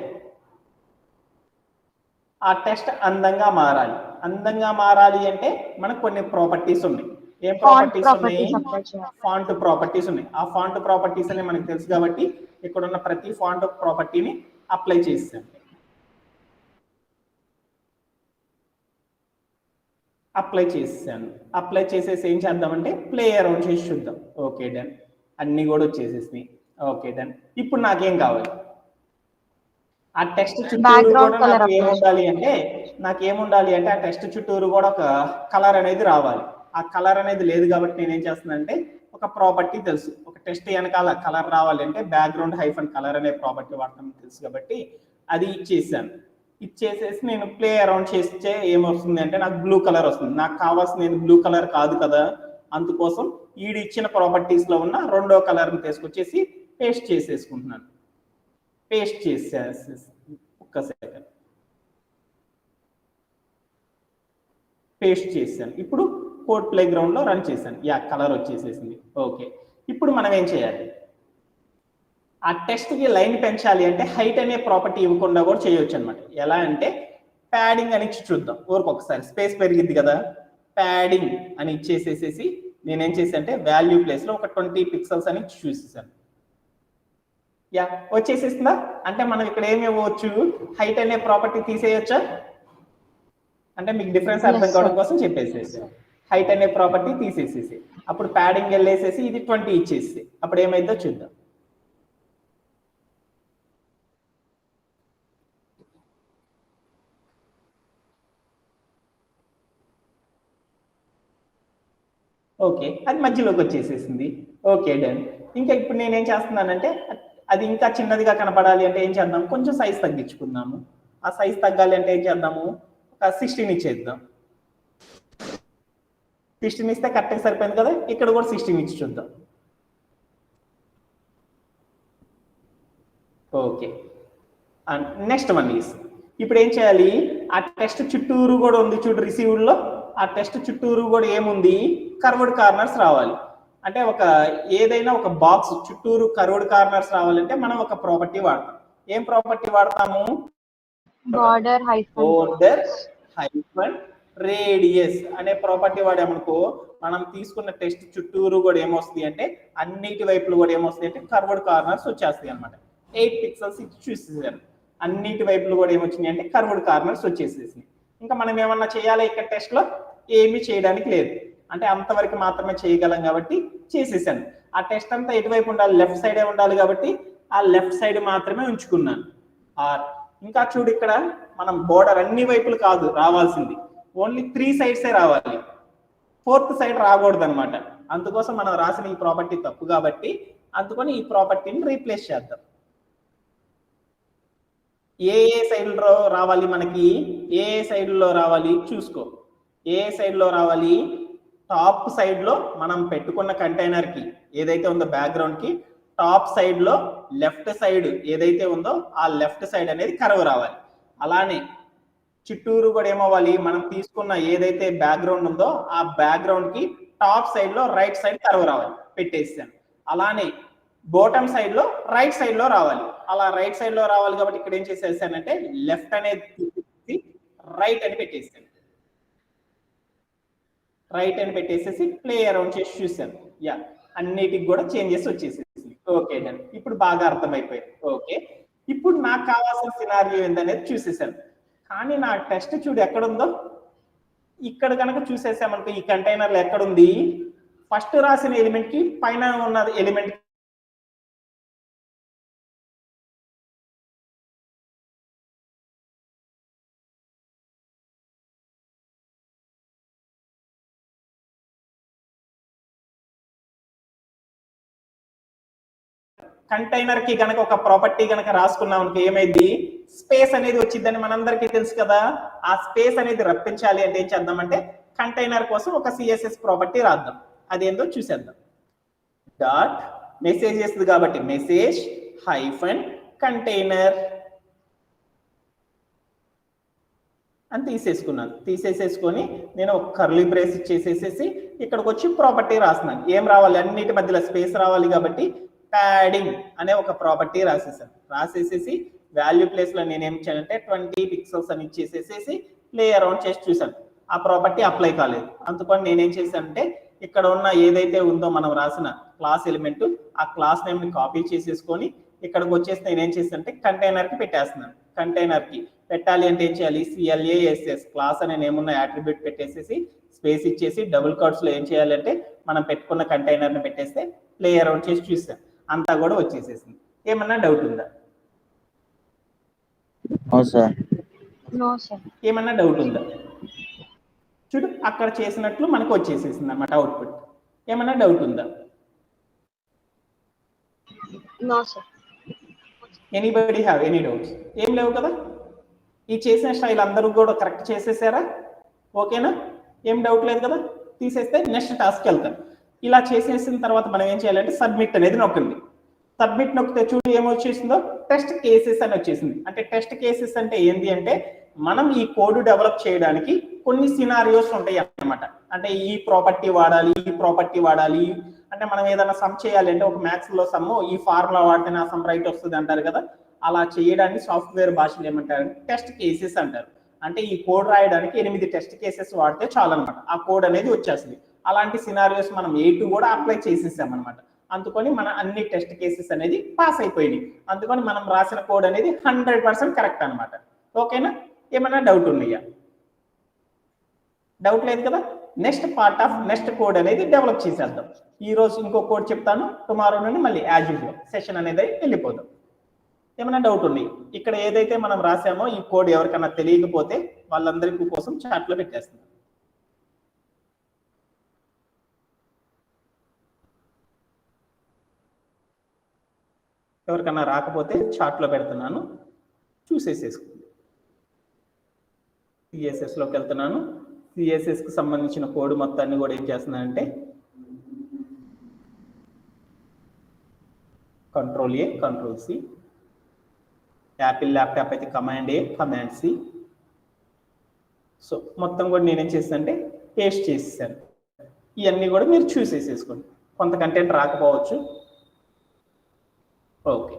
ఆ టెక్స్ట్ అందంగా మారాలి అంటే మనకు కొన్ని ప్రాపర్టీస్ ఉన్నాయి. ఏం ప్రాపర్టీస్ ఉన్నాయి? ఫాంట్ ప్రాపర్టీస్ ఉన్నాయి. ఆ ఫాంట్ ప్రాపర్టీస్ అని మనకు తెలుసు కాబట్టి ఇక్కడ ఉన్న ప్రతి ఫాంట్ ప్రాపర్టీని అప్లై చేసాను. అప్లై చేసేసి ఏం చేద్దామంటే ప్లే అరౌండ్ చేసి చూద్దాం. Okay done. అన్ని కూడా వచ్చేసేసినాయి. Okay done. ఇప్పుడు నాకేం కావాలి? ఆ టెక్స్ట్ చుట్టూరు కూడా నాకేముండాలి అంటే ఆ టెక్స్ట్ చుట్టూరు కూడా ఒక కలర్ అనేది రావాలి. ఆ కలర్ అనేది లేదు కాబట్టి నేనేం చేస్తున్నానంటే ఒక ప్రాపర్టీ తెలుసు, ఒక టెక్స్ట్ వెనకాల కలర్ రావాలి అంటే బ్యాక్గ్రౌండ్ హైఫన్ కలర్ అనే ప్రాపర్టీ వాడటం తెలుసు కాబట్టి అది ఇచ్చేసేసి నేను ప్లే అరౌండ్ చేస్తే ఏమొస్తుంది అంటే నాకు బ్లూ కలర్ వస్తుంది. నాకు కావాల్సిన బ్లూ కలర్ కాదు కదా, అందుకోసం ఈడు ఇచ్చిన ప్రాపర్టీస్ లో ఉన్న రెండో కలర్ని తీసుకొచ్చేసి పేస్ట్ చేసేసుకుంటున్నాను. ఒక్క సెకండ్ పేస్ట్ చేశాను. ఇప్పుడు కోడ్ ప్లే గ్రౌండ్ లో రన్ చేశాను. యా, కలర్ వచ్చేసేసింది. ఓకే, ఇప్పుడు మనం ఏం చేయాలి? ఆ టెక్స్ట్ కి లైన్ పెంచాలి అంటే హైట్ అనే ప్రాపర్టీ ఇవ్వకుండా కూడా చేయొచ్చు అనమాట. ఎలా అంటే ప్యాడింగ్ అని ఇచ్చి చూద్దాం. ఒకసారి స్పేస్ పెరిగింది కదా, ప్యాడింగ్ అని ఇచ్చేసేసి నేనేం చేశానంటే వాల్యూ ప్లేస్ లో ఒక 20 పిక్సెల్స్ అని చూసేసాను. యా, వచ్చేసేసిందా? అంటే మనం ఇక్కడ ఏమి ఇవ్వచ్చు? హైట్ అనే ప్రాపర్టీ తీసేయొచ్చా? అంటే మీకు డిఫరెన్స్ అర్థం కావడం కోసం చెప్పేసేసి హైట్ అనే ప్రాపర్టీ తీసేసేసి అప్పుడు ప్యాడింగ్ వెళ్ళేసేసి ఇది 20 ఇచ్చేసి అప్పుడు ఏమైందో చూద్దాం. ఓకే, అది మధ్యలోకి వచ్చేసేసింది. Okay done. ఇంకా ఇప్పుడు నేనేం చేస్తున్నానంటే అది ఇంకా చిన్నదిగా కనపడాలి అంటే ఏం చేద్దాం? కొంచెం సైజ్ తగ్గించుకుందాము. ఆ సైజ్ తగ్గాలి అంటే ఏం చేద్దాము, ఒక 16 ఇచ్చేద్దాం. 16 ఇస్తే కరెక్ట్గా సరిపోయింది కదా, ఇక్కడ కూడా 16 ఇచ్చి చూద్దాం. Okay, and next one is, ఇప్పుడు ఏం చేయాలి, ఆ టెస్ట్ చుట్టూరు కూడా ఉంది చూడు రిసీవ్డ్ లో, ఆ టెస్ట్ చుట్టూరు కూడా ఏముంది, కర్వ్డ్ కార్నర్స్ రావాలి. అంటే ఒక ఏదైనా ఒక బాక్స్ చుట్టూరు కర్వ్డ్ కార్నర్స్ రావాలంటే మనం ఒక ప్రాపర్టీ వాడతాం. ఏం ప్రాపర్టీ వాడతాము, బార్డర్ బోర్డర్ హైఫన్ రేడియస్ అనే ప్రాపర్టీ వాడామనుకో, మనం తీసుకున్న టెస్ట్ చుట్టూరు కూడా ఏమొస్తుంది అంటే అన్నిటి వైపులు కూడా ఏమొస్తుంది అంటే కర్వ్డ్ కార్నర్స్ వచ్చేస్తాయి అనమాట. 8 పిక్సెల్స్ ఇచ్చి చూసేసారు, అన్నిటి వైపులు కూడా ఏమొచ్చినాయి అంటే కర్వ్డ్ కార్నర్స్ వచ్చేసేసి. ఇంకా మనం ఏమన్నా చేయాలి ఇక్కడ టెస్ట్ లో, ఏమీ చేయడానికి లేదు, అంటే అంతవరకు మాత్రమే చేయగలం కాబట్టి చేసేసాను. ఆ టెస్ట్ అంతా ఎటువైపు ఉండాలి, లెఫ్ట్ సైడే ఉండాలి కాబట్టి ఆ లెఫ్ట్ సైడ్ మాత్రమే ఉంచుకున్నాను. ఆర్ ఇంకా చూడు ఇక్కడ మనం బోర్డర్ అన్ని వైపులు కాదు రావాల్సింది, ఓన్లీ 3 సైడ్సే రావాలి, 4th సైడ్ రాకూడదు అనమాట. అందుకోసం మనం రాసిన ఈ ప్రాపర్టీ తప్పు కాబట్టి అందుకని ఈ ప్రాపర్టీని రీప్లేస్ చేద్దాం. ఏ సైడ్ లో రావాలి మనకి, ఏ సైడ్ లో రావాలి చూసుకో, ఏ సైడ్ లో రావాలి, టాప్ సైడ్ లో మనం పెట్టుకున్న కంటైనర్ కి ఏదైతే ఉందో బ్యాక్గ్రౌండ్ కి టాప్ సైడ్ లో లెఫ్ట్ సైడ్ ఏదైతే ఉందో ఆ లెఫ్ట్ సైడ్ అనేది కర్వ్ రావాలి. అలానే చుట్టూరు కూడా ఏమవ్వాలి, మనం తీసుకున్న ఏదైతే బ్యాక్గ్రౌండ్ ఉందో ఆ బ్యాక్గ్రౌండ్ కి టాప్ సైడ్ లో రైట్ సైడ్ కర్వ్ రావాలి, పెట్టేసాను. అలానే బాటమ్ సైడ్ లో రైట్ సైడ్ లో రావాలి, అలా రైట్ సైడ్ లో రావాలి కాబట్టి ఇక్కడ ఏం చేసేసానంటే లెఫ్ట్ అనేది తీసి రైట్ అని పెట్టేసాను, రైట్ అని పెట్టేసేసి ప్లే అరౌండ్ చేసి చూసాను. యా, అన్నిటికి కూడా చేంజెస్ వచ్చేసేసి. ఓకే డన్, ఇప్పుడు బాగా అర్థమైపోయింది. ఓకే, ఇప్పుడు నాకు కావాల్సిన సినారియో ఏందనేది చూసేసాను. కానీ నా టెస్ట్ చూడు ఎక్కడుందో, ఇక్కడ కనుక చూసేసామనుకో ఈ కంటైనర్లో ఎక్కడుంది, ఫస్ట్ రాసిన ఎలిమెంట్ కి పైన ఉన్న ఎలిమెంట్ కంటైనర్ కి గనక ఒక ప్రాపర్టీ గనక రాసుకున్నాం అనుకో ఏమైంది, స్పేస్ అనేది వచ్చిందని మనందరికీ తెలుసు కదా. ఆ స్పేస్ అనేది రప్పించాలి అంటే ఏం చేద్దామంటే కంటైనర్ కోసం ఒక సిఎస్ఎస్ ప్రాపర్టీ రాద్దాం. అదేందో చూసేద్దాం. డాట్ మెసేజ్ చేస్తుంది కాబట్టి మెసేజ్ హైఫన్ కంటైనర్ అని తీసేసుకున్నాను. తీసేసేసుకొని నేను ఒక కర్లీ బ్రేస్ ఇచ్చేసేసి ఇక్కడికి వచ్చి ప్రాపర్టీ రాస్తున్నాను. ఏం రావాలి, అన్నిటి మధ్యలో స్పేస్ రావాలి కాబట్టి ప్యాడింగ్ అనే ఒక ప్రాపర్టీ రాసేసాను. రాసేసేసి వాల్యూ ప్లేస్ లో నేనేం ఇచ్చానంటే 20 పిక్సెల్స్ అని ఇచ్చేసేసి ప్లే అరౌండ్ చేసి చూసాను. ఆ ప్రాపర్టీ అప్లై కాలేదు. అందుకని నేనేం చేశానంటే ఇక్కడ ఉన్న ఏదైతే ఉందో మనం రాసిన క్లాస్ ఎలిమెంట్, ఆ క్లాస్ నేమ్ ని కాపీ చేసేసుకొని ఇక్కడికి వచ్చేసి నేనేం చేశానంటే కంటైనర్ కి పెట్టేస్తున్నాను. కంటైనర్ కి పెట్టాలి అంటే ఏం చేయాలి, CLASS క్లాస్ అనే నేమ్ ఉన్న యాట్రిబ్యూట్ పెట్టేసేసి స్పేస్ ఇచ్చేసి డబుల్ కోట్స్ లో ఏం చేయాలంటే మనం పెట్టుకున్న కంటైనర్ ని పెట్టేస్తే ప్లే అరౌండ్ చేసి చూసాను, అంతా కూడా వచ్చేసేసింది. ఏమన్నా డౌట్ ఉందా? ఏమన్నా డౌట్ ఉందా? చూడు అక్కడ చేసినట్లు మనకు వచ్చేసేసింది అన్నమాట అవుట్పుట్. ఏమన్నా డౌట్ ఉందా? Anybody have any doubts? ఏం లేవు కదా. ఈ చేసిన స్టైల్ అందరూ కూడా కరెక్ట్ చేసేసారా? ఓకేనా, ఏం డౌట్ లేదు కదా. తీసేస్తే నెక్స్ట్ టాస్క్ వెళ్తాం. ఇలా చేసేసిన తర్వాత మనం ఏం చేయాలంటే సబ్మిట్ అనేది నొక్కండి. సబ్మిట్ నొక్కితే చూడు ఏమొచ్చేసిందో, టెస్ట్ కేసెస్ అని వచ్చేసింది. అంటే టెస్ట్ కేసెస్ అంటే ఏంటి అంటే మనం ఈ కోడ్ డెవలప్ చేయడానికి కొన్ని సినారియోస్ ఉంటాయి అన్నమాట. అంటే ఈ ప్రాపర్టీ వాడాలి, ఈ ప్రాపర్టీ వాడాలి, అంటే మనం ఏదైనా సమ్ చేయాలి అంటే ఒక మ్యాథ్స్ లో సమ్ ఈ ఫార్ములా వాడితేనే ఆ సమ్ రైట్ వస్తుంది అంటారు కదా. అలా చేయడానికి సాఫ్ట్వేర్ భాషలు ఏమంటారు, టెస్ట్ కేసెస్ అంటారు. అంటే ఈ కోడ్ రాయడానికి 8 టెస్ట్ కేసెస్ వాడితే చాలు అనమాట, ఆ కోడ్ అనేది వచ్చేస్తుంది. అలాంటి సినారియోస్ మనం A2 కూడా అప్లై చేసేసాం అనమాట. అందుకని మన అన్ని టెస్ట్ కేసెస్ అనేది పాస్ అయిపోయినాయి. అందుకని మనం రాసిన కోడ్ అనేది 100% కరెక్ట్ అనమాట. ఓకేనా, ఏమన్నా డౌట్ ఉన్నాయా? డౌట్ లేదు కదా. Next part of next code అనేది డెవలప్ చేసేద్దాం. ఈ రోజు ఇంకో కోడ్ చెప్తాను, టుమారో నుండి మళ్ళీ యాజ్ యూజువల్ సెషన్ అనేది వెళ్ళిపోదాం. ఏమైనా డౌట్ ఉన్నాయి? ఇక్కడ ఏదైతే మనం రాసామో ఈ కోడ్ ఎవరికైనా తెలియకపోతే వాళ్ళందరికీ కోసం చాట్లో పెట్టేస్తున్నాం. ఎవరికన్నా రాకపోతే చాట్లో పెడుతున్నాను, చూసేసేసుకోండి. సిఎస్ఎస్లోకి వెళ్తున్నాను. సిఎస్ఎస్కి సంబంధించిన కోడ్ మొత్తాన్ని కూడా ఏం చేస్తున్నానంటే Ctrl+A, Ctrl+C. యాపిల్ ల్యాప్టాప్ అయితే Command+A, Command+C. సో మొత్తం కూడా నేనేం చేస్తానంటే పేస్ట్ చేసేసాను. ఇవన్నీ కూడా మీరు చూసేసేసుకోండి. కొంత కంటెంట్ రాకపోవచ్చు. ఓకే,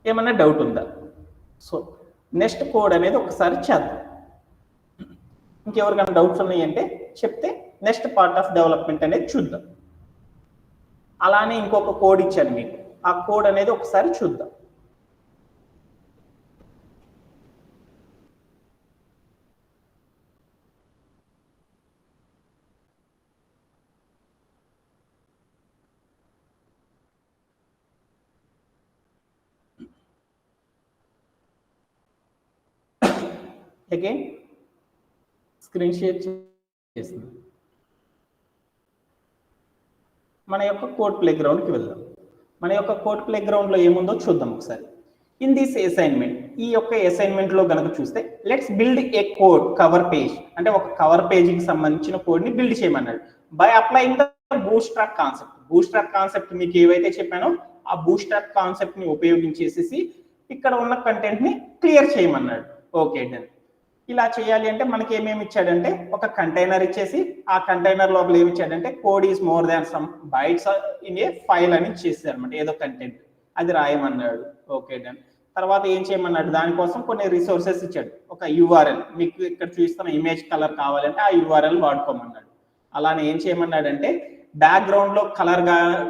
ఏమన్నా డౌట్ ఉందా? సో నెక్స్ట్ కోడ్ అనేది ఒకసారి చేద్దాం. ఇంకెవరికైనా డౌట్స్ ఉన్నాయంటే చెప్తే నెక్స్ట్ పార్ట్ ఆఫ్ డెవలప్మెంట్ అనేది చూద్దాం. అలానే ఇంకొక కోడ్ ఇచ్చాను మీకు, ఆ కోడ్ అనేది ఒకసారి చూద్దాం. అగైన్ స్క్రీన్ షేర్ చేస్తుంది. మన యొక్క కోడ్ ప్లే గ్రౌండ్కి వెళ్దాం. మన యొక్క కోడ్ ప్లే గ్రౌండ్లో ఏముందో చూద్దాం ఒకసారి. ఇన్ దిస్ అసైన్మెంట్, ఈ యొక్క అసైన్మెంట్లో కనుక చూస్తే let's build a code cover page, అంటే ఒక కవర్ పేజీకి సంబంధించిన కోడ్ని బిల్డ్ చేయమన్నాడు. By applying the bootstrap concept. Bootstrap concept మీకు ఏవైతే చెప్పానో ఆ బూట్స్ట్రాప్ కాన్సెప్ట్ని ఉపయోగించేసేసి ఇక్కడ ఉన్న కంటెంట్ని క్లియర్ చేయమన్నాడు. Okay done. ఇలా చేయాలి అంటే మనకి ఏమేమి ఇచ్చాడంటే ఒక కంటైనర్ ఇచ్చేసి ఆ కంటైనర్ లోపల ఏమి ఇచ్చాడంటే code is more than some bytes in a file అని ఇచ్చేసారు అనమాట. ఏదో కంటెంట్ అది రాయమన్నాడు. Okay done. తర్వాత ఏం చేయమన్నాడు, దానికోసం కొన్ని రిసోర్సెస్ ఇచ్చాడు. ఒక యూఆర్ఎల్, మీకు ఇక్కడ చూస్తున్న ఇమేజ్ కలర్ కావాలంటే ఆ యూఆర్ఎల్ వాడుకోమన్నాడు. అలానే ఏం చేయమన్నాడంటే బ్యాక్గ్రౌండ్ లో కలర్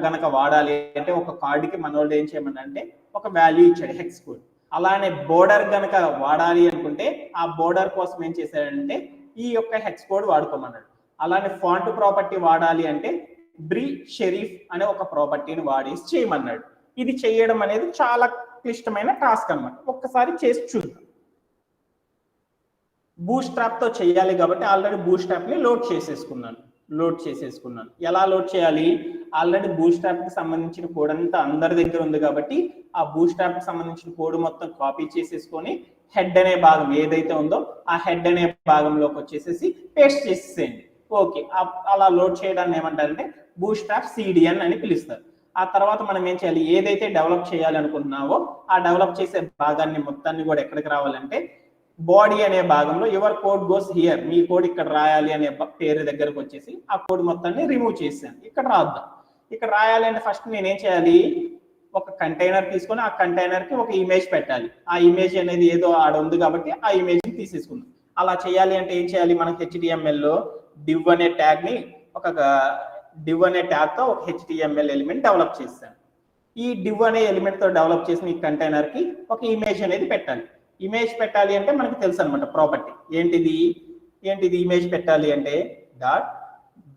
గనక వాడాలి అంటే ఒక కార్డుకి మన వాళ్ళు ఏం చేయమన్నాడు అంటే ఒక వాల్యూ ఇచ్చాడు, హెక్స్ కోడ్. అలానే బోర్డర్ గనక వాడాలి అనుకుంటే ఆ బోర్డర్ కోసం ఏం చేశాడంటే ఈ యొక్క హెక్స్ కోడ్ వాడుకోమన్నాడు. అలానే ఫాంట్ ప్రాపర్టీ వాడాలి అంటే బ్రీ షెరీఫ్ అనే ఒక ప్రాపర్టీని వాడేసి చేయమన్నాడు. ఇది చేయడం అనేది చాలా క్లిష్టమైన టాస్క్ అన్నమాట. ఒక్కసారి చేసి చూద్దాం. బూట్స్ట్రాప్ తో చేయాలి కాబట్టి ఆల్రెడీ బూట్స్ట్రాప్ ని లోడ్ చేసేసుకున్నాను. ఎలా లోడ్ చేయాలి? ఆల్రెడీ బూట్స్ట్రాప్ కి సంబంధించిన కోడ్ అంతా అందరి దగ్గర ఉంది కాబట్టి ఆ బూట్స్ట్రాప్ కి సంబంధించిన కోడ్ మొత్తం కాపీ చేసేసుకొని హెడ్ అనే భాగం ఏదైతే ఉందో ఆ హెడ్ అనే భాగంలోకి వచ్చేసేసి పేస్ట్ చేసేసేయండి. ఓకే, అలా లోడ్ చేయడాన్ని ఏమంటారంటే బూట్స్ట్రాప్ సిడిఎన్ అని పిలుస్తారు. ఆ తర్వాత మనం ఏం చేయాలి, ఏదైతే డెవలప్ చేయాలి అనుకుంటున్నావో ఆ డెవలప్ చేసే భాగాన్ని మొత్తాన్ని కూడా ఎక్కడికి రావాలంటే బాడీ అనే భాగంలో your code goes here, me code ఇక్కడ రాయాలి అనే పేరు దగ్గరకు వచ్చేసి ఆ కోడ్ మొత్తాన్ని రిమూవ్ చేశాను. ఇక్కడ రాద్దాం. ఇక్కడ రాయాలి అంటే ఫస్ట్ నేనేం చేయాలి, ఒక కంటైనర్ తీసుకొని ఆ కంటైనర్ కి ఒక ఇమేజ్ పెట్టాలి. ఆ ఇమేజ్ అనేది ఏదో ఆడ ఉంది కాబట్టి ఆ ఇమేజ్ ని తీసేసుకుందాం. అలా చేయాలి అంటే ఏం చేయాలి, మనకి HTML లో div అనే ట్యాగ్ ని div అనే ట్యాగ్ తో ఒక HTML ఎలిమెంట్ డెవలప్ చేశాను. ఈ div అనే ఎలిమెంట్ తో డెవలప్ చేసిన ఈ కంటైనర్ కి ఒక ఇమేజ్ అనేది పెట్టాలి. ఇమేజ్ పెట్టాలి అంటే మనకు తెలుసు అనమాట ప్రాపర్టీ. ఏంటిది ఇమేజ్ పెట్టాలి అంటే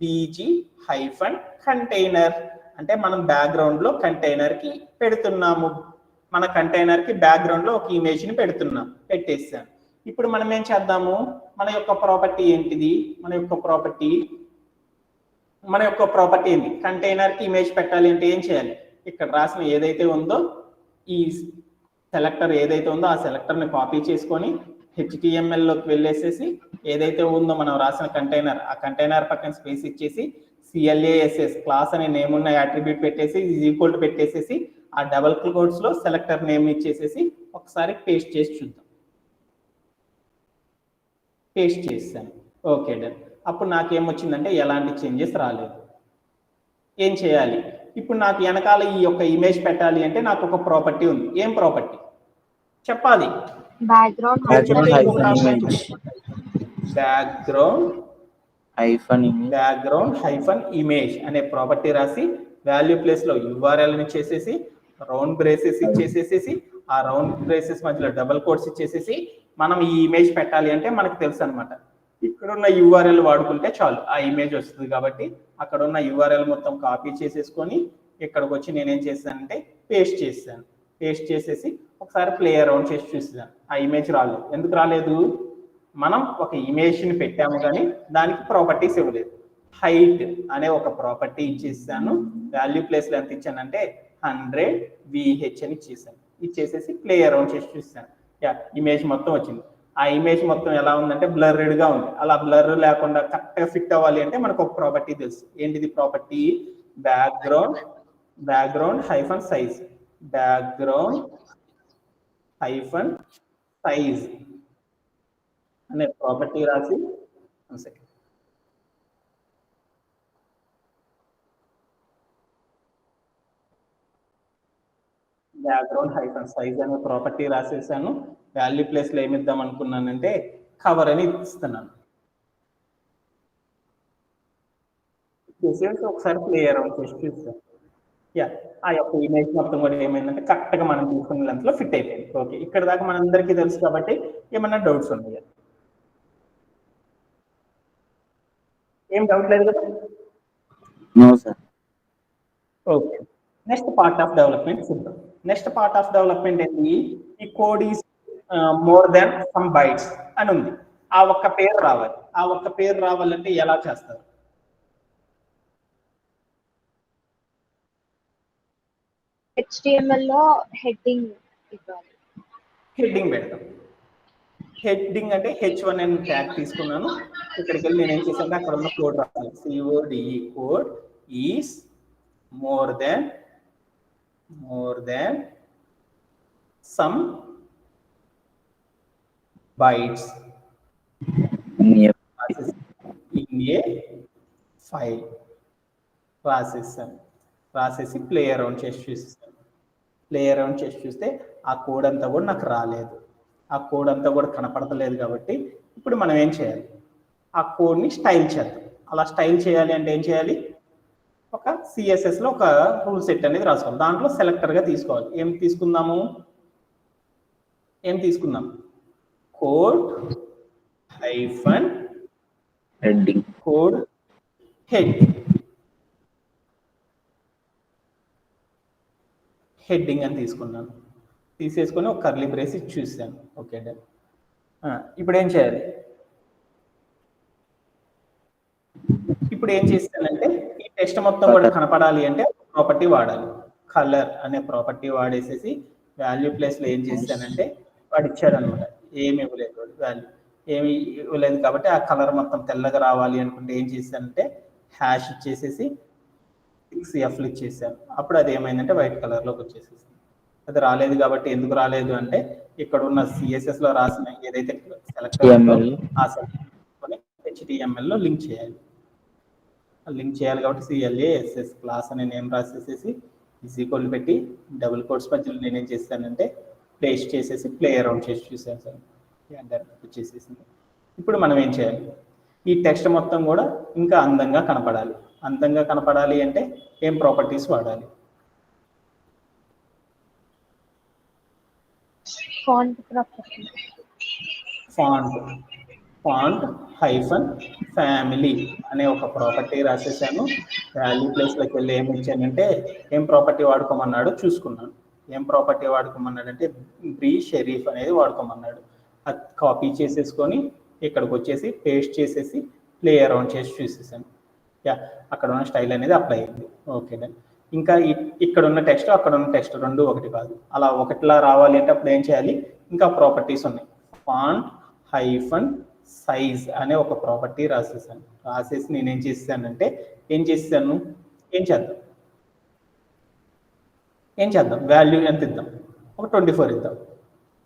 .bg-container, అంటే మనం బ్యాక్గ్రౌండ్ లో కంటైనర్ కి పెడుతున్నాము. మన కంటైనర్ కి బ్యాక్గ్రౌండ్ లో ఒక ఇమేజ్ ని పెట్టేసాను. ఇప్పుడు మనం ఏం చేద్దాము, మన యొక్క ప్రాపర్టీ ఏంటిది, మన యొక్క ప్రాపర్టీ ఏంటి, కంటైనర్ కి ఇమేజ్ పెట్టాలి అంటే ఏం చేయాలి, ఇక్కడ రాసిన ఏదైతే ఉందో ఈ సెలెక్టర్ ఏదైతే ఉందో ఆ సెలెక్టర్ ని కాపీ చేసుకొని HTML లోకి వెళ్ళేసేసి ఏదైతే ఉందో మనం రాసిన కంటైనర్, ఆ కంటైనర్ పక్కన స్పేస్ ఇచ్చేసి CLASS క్లాస్ అనే నేమ్ ఉన్న అట్రిబ్యూట్ పెట్టేసి ఈక్వల్ టు పెట్టేసేసి ఆ డబుల్ కోట్స్ లో సెలెక్టర్ నేమ్ ఇచ్చేసేసి ఒకసారి పేస్ట్ చేసి చూద్దాం. పేస్ట్ చేశాను. Okay done. అప్పుడు నాకేమొచ్చిందంటే ఎలాంటి చేంజెస్ రాలేదు. ఏం చేయాలి, ఇప్పుడు నాకు వెనకాల ఈ యొక్క ఇమేజ్ పెట్టాలి అంటే నాకు ఒక ప్రాపర్టీ ఉంది. ఏం ప్రాపర్టీ చెప్పాలి? బ్యాక్గ్రౌండ్ హైఫన్ ఇమేజ్ అనే ప్రాపర్టీ రాసి వాల్యూ ప్లేస్ లో యూఆర్ఎల్ ని చేసేసి రౌండ్ బ్రేసెస్ ఇచ్చేసేసి ఆ రౌండ్ బ్రేసెస్ మధ్యలో డబుల్ కోట్స్ ఇచ్చేసేసి మనం ఈ ఇమేజ్ పెట్టాలి అంటే మనకు తెలుసు అనమాట. ఇక్కడున్న యూఆర్ఎల్ వాడుకుంటే చాలు ఆ ఇమేజ్ వస్తుంది. కాబట్టి అక్కడ ఉన్న యూఆర్ఎల్ మొత్తం కాపీ చేసేసుకొని ఇక్కడికి వచ్చి నేనేం చేశానంటే పేస్ట్ చేసేసి ఒకసారి ప్లే అరౌండ్ చేసి చూసాను. ఆ ఇమేజ్ రాలేదు. ఎందుకు రాలేదు, మనం ఒక ఇమేజ్ ని పెట్టాము కానీ దానికి ప్రాపర్టీస్ ఇవ్వలేదు. హైట్ అనే ఒక ప్రాపర్టీ ఇచ్చేసాను. వాల్యూ ప్లేస్ లో ఎంత ఇచ్చానంటే 100 VH అని ఇచ్చేసాను. ఇచ్చేసేసి ప్లే అరౌండ్ చేసి చూసాను. ఇమేజ్ మొత్తం వచ్చింది. ఆ ఇమేజ్ మొత్తం ఎలా ఉందంటే బ్లర్రెడ్ గా ఉంది. అలా బ్లర్ లేకుండా కరెక్ట్ గా ఫిట్ అవ్వాలి అంటే మనకు ఒక ప్రాపర్టీ తెలుసు. ఏంటిది property? Background hyphen size. Background hyphen size అనే ప్రాపర్టీ రాసి బ్యాక్గ్రౌండ్ హైఫన్ సైజ్ అనే ప్రాపర్టీ రాసేసాను. వాల్యూ ప్లేస్ లో ఏమిద్దాం అనుకున్నానంటే కవర్ అని ఇస్తున్నాను. చేసేసి ఒకసారి ప్లే అరౌండ్ చేసి చూస్తాను. యా, ఆ యొక్క ఇమేజ్ మొత్తం కూడా ఏమైందంటే కరెక్ట్ గా మనం తీసుకున్న లెంత్ లో ఫిట్ అయిపోయింది. ఓకే, ఇక్కడ దాకా మనందరికీ తెలుసు కాబట్టి ఏమన్నా డౌట్స్ ఉన్నాయా? ఏం డౌట్ లేదు కదా? Okay, next part of development చూద్దాం. నెక్స్ట్ పార్ట్ ఆఫ్ డెవలప్మెంట్ ఏంటి? ఈ code is more than some bytes అని ఉంది. ఆ ఒక్క పేరు రావాలి. ఆ ఒక్క పేరు రావాలంటే ఎలా చేస్తారు? HTML లో హెడ్డింగ్ ఇవ్వాలి. హెడ్డింగ్ పెడతాం. హెడ్డింగ్ అంటే H1 ట్యాగ్ తీసుకున్నాను. ఇక్కడికి వెళ్ళి నేను ఏం చేశాను, అక్కడ ఉన్న కోడ్ రాస్తాను. CODE code is more than some bytes in a file రాసేసి ప్లే అరౌండ్ చేసి చూపిస్తాను. ప్లే అరౌండ్ చేసి చూస్తే ఆ కోడ్ అంతా కూడా నాకు రాలేదు. ఆ కోడ్ అంతా కూడా కనపడతలేదు కాబట్టి ఇప్పుడు మనం ఏం చేయాలి? ఆ కోడ్ని స్టైల్ చేద్దాం. అలా స్టైల్ చేయాలి అంటే ఏం చేయాలి? ఒక CSS లో ఒక రూల్ సెట్ అనేది రాసుకోవాలి. దాంట్లో సెలెక్టర్గా తీసుకోవాలి. ఏం తీసుకుందాం? Code hyphen heading code heading అని తీసుకున్నాను. తీసేసుకొని ఒక కర్లీ బ్రేస్ ఇచ్చి చూసాను. Okay done. ఇప్పుడు ఏం చేయాలి? ఇప్పుడు ఏం చేస్తానంటే ఈ టెక్స్ట్ మొత్తం కూడా కనపడాలి అంటే ప్రాపర్టీ వాడాలి. కలర్ అనే ప్రాపర్టీ వాడేసేసి వాల్యూ ప్లేస్ లో ఏం చేస్తానంటే వాడు ఇచ్చాడు అనమాట. ఏమి ఇవ్వలేదు, వాల్యూ ఏమి ఇవ్వలేదు కాబట్టి ఆ కలర్ మొత్తం తెల్లగా రావాలి అనుకుంటే ఏం చేశానంటే హ్యాష్ ఇచ్చేసేసి 6Fలు ఇచ్చేసాను. అప్పుడు అది ఏమైందంటే వైట్ కలర్ లోకి వచ్చేసేసి. అది రాలేదు కాబట్టి ఎందుకు రాలేదు అంటే ఇక్కడ ఉన్న CSS లో రాసిన ఏదైతే సెలెక్టర్ ఉందో ఆ సెలెక్టర్ HTML లో లింక్ చేయాలి. కాబట్టి CLASS క్లాస్ అనే నేమ్ రాసేసేసి ఈక్వల్ పెట్టి డబుల్ కోట్స్ మధ్యలో నేనేం చేస్తానంటే పేస్ట్ చేసేసి ప్లే అరౌండ్ చేసి చూసాను సార్. వచ్చేసేసింది. ఇప్పుడు మనం ఏం చేయాలి? ఈ టెక్స్ట్ మొత్తం కూడా ఇంకా అందంగా కనపడాలి. అందంగా కనపడాలి అంటే ఏం ప్రాపర్టీస్ వాడాలి? Font property. Font hyphen family అనే ఒక ప్రాపర్టీ రాసేసాను. వాల్యూ ప్లేస్ లోకి వెళ్ళి ఏమి ఇచ్చానంటే ఏం ప్రాపర్టీ వాడుకోమన్నాడు చూసుకున్నాను. ఏం ప్రాపర్టీ వాడుకోమన్నాడంటే బ్రీ షరీఫ్ అనేది వాడుకోమన్నాడు. అది కాపీ చేసేసుకొని ఇక్కడికి వచ్చేసి పేస్ట్ చేసేసి ప్లే అరౌండ్ చేసి చూసేసాను. యా, అక్కడ ఉన్న స్టైల్ అనేది అప్లై అయింది. Okay done. ఇంకా ఇక్కడ ఉన్న టెక్స్ట్ అక్కడ ఉన్న టెక్స్ట్ రెండు ఒకటి కాదు. అలా ఒకటిలా రావాలి అంటే అప్పుడు ఏం చేయాలి? ఇంకా ప్రాపర్టీస్ ఉన్నాయి. ఫాంట్ హైఫన్ సైజ్ అనే ఒక ప్రాపర్టీ రాసేసి నేనేం చేశానంటే ఏం చేద్దాం వాల్యూ ఎంత ఇద్దాం? ఒక 24 ఇద్దాం.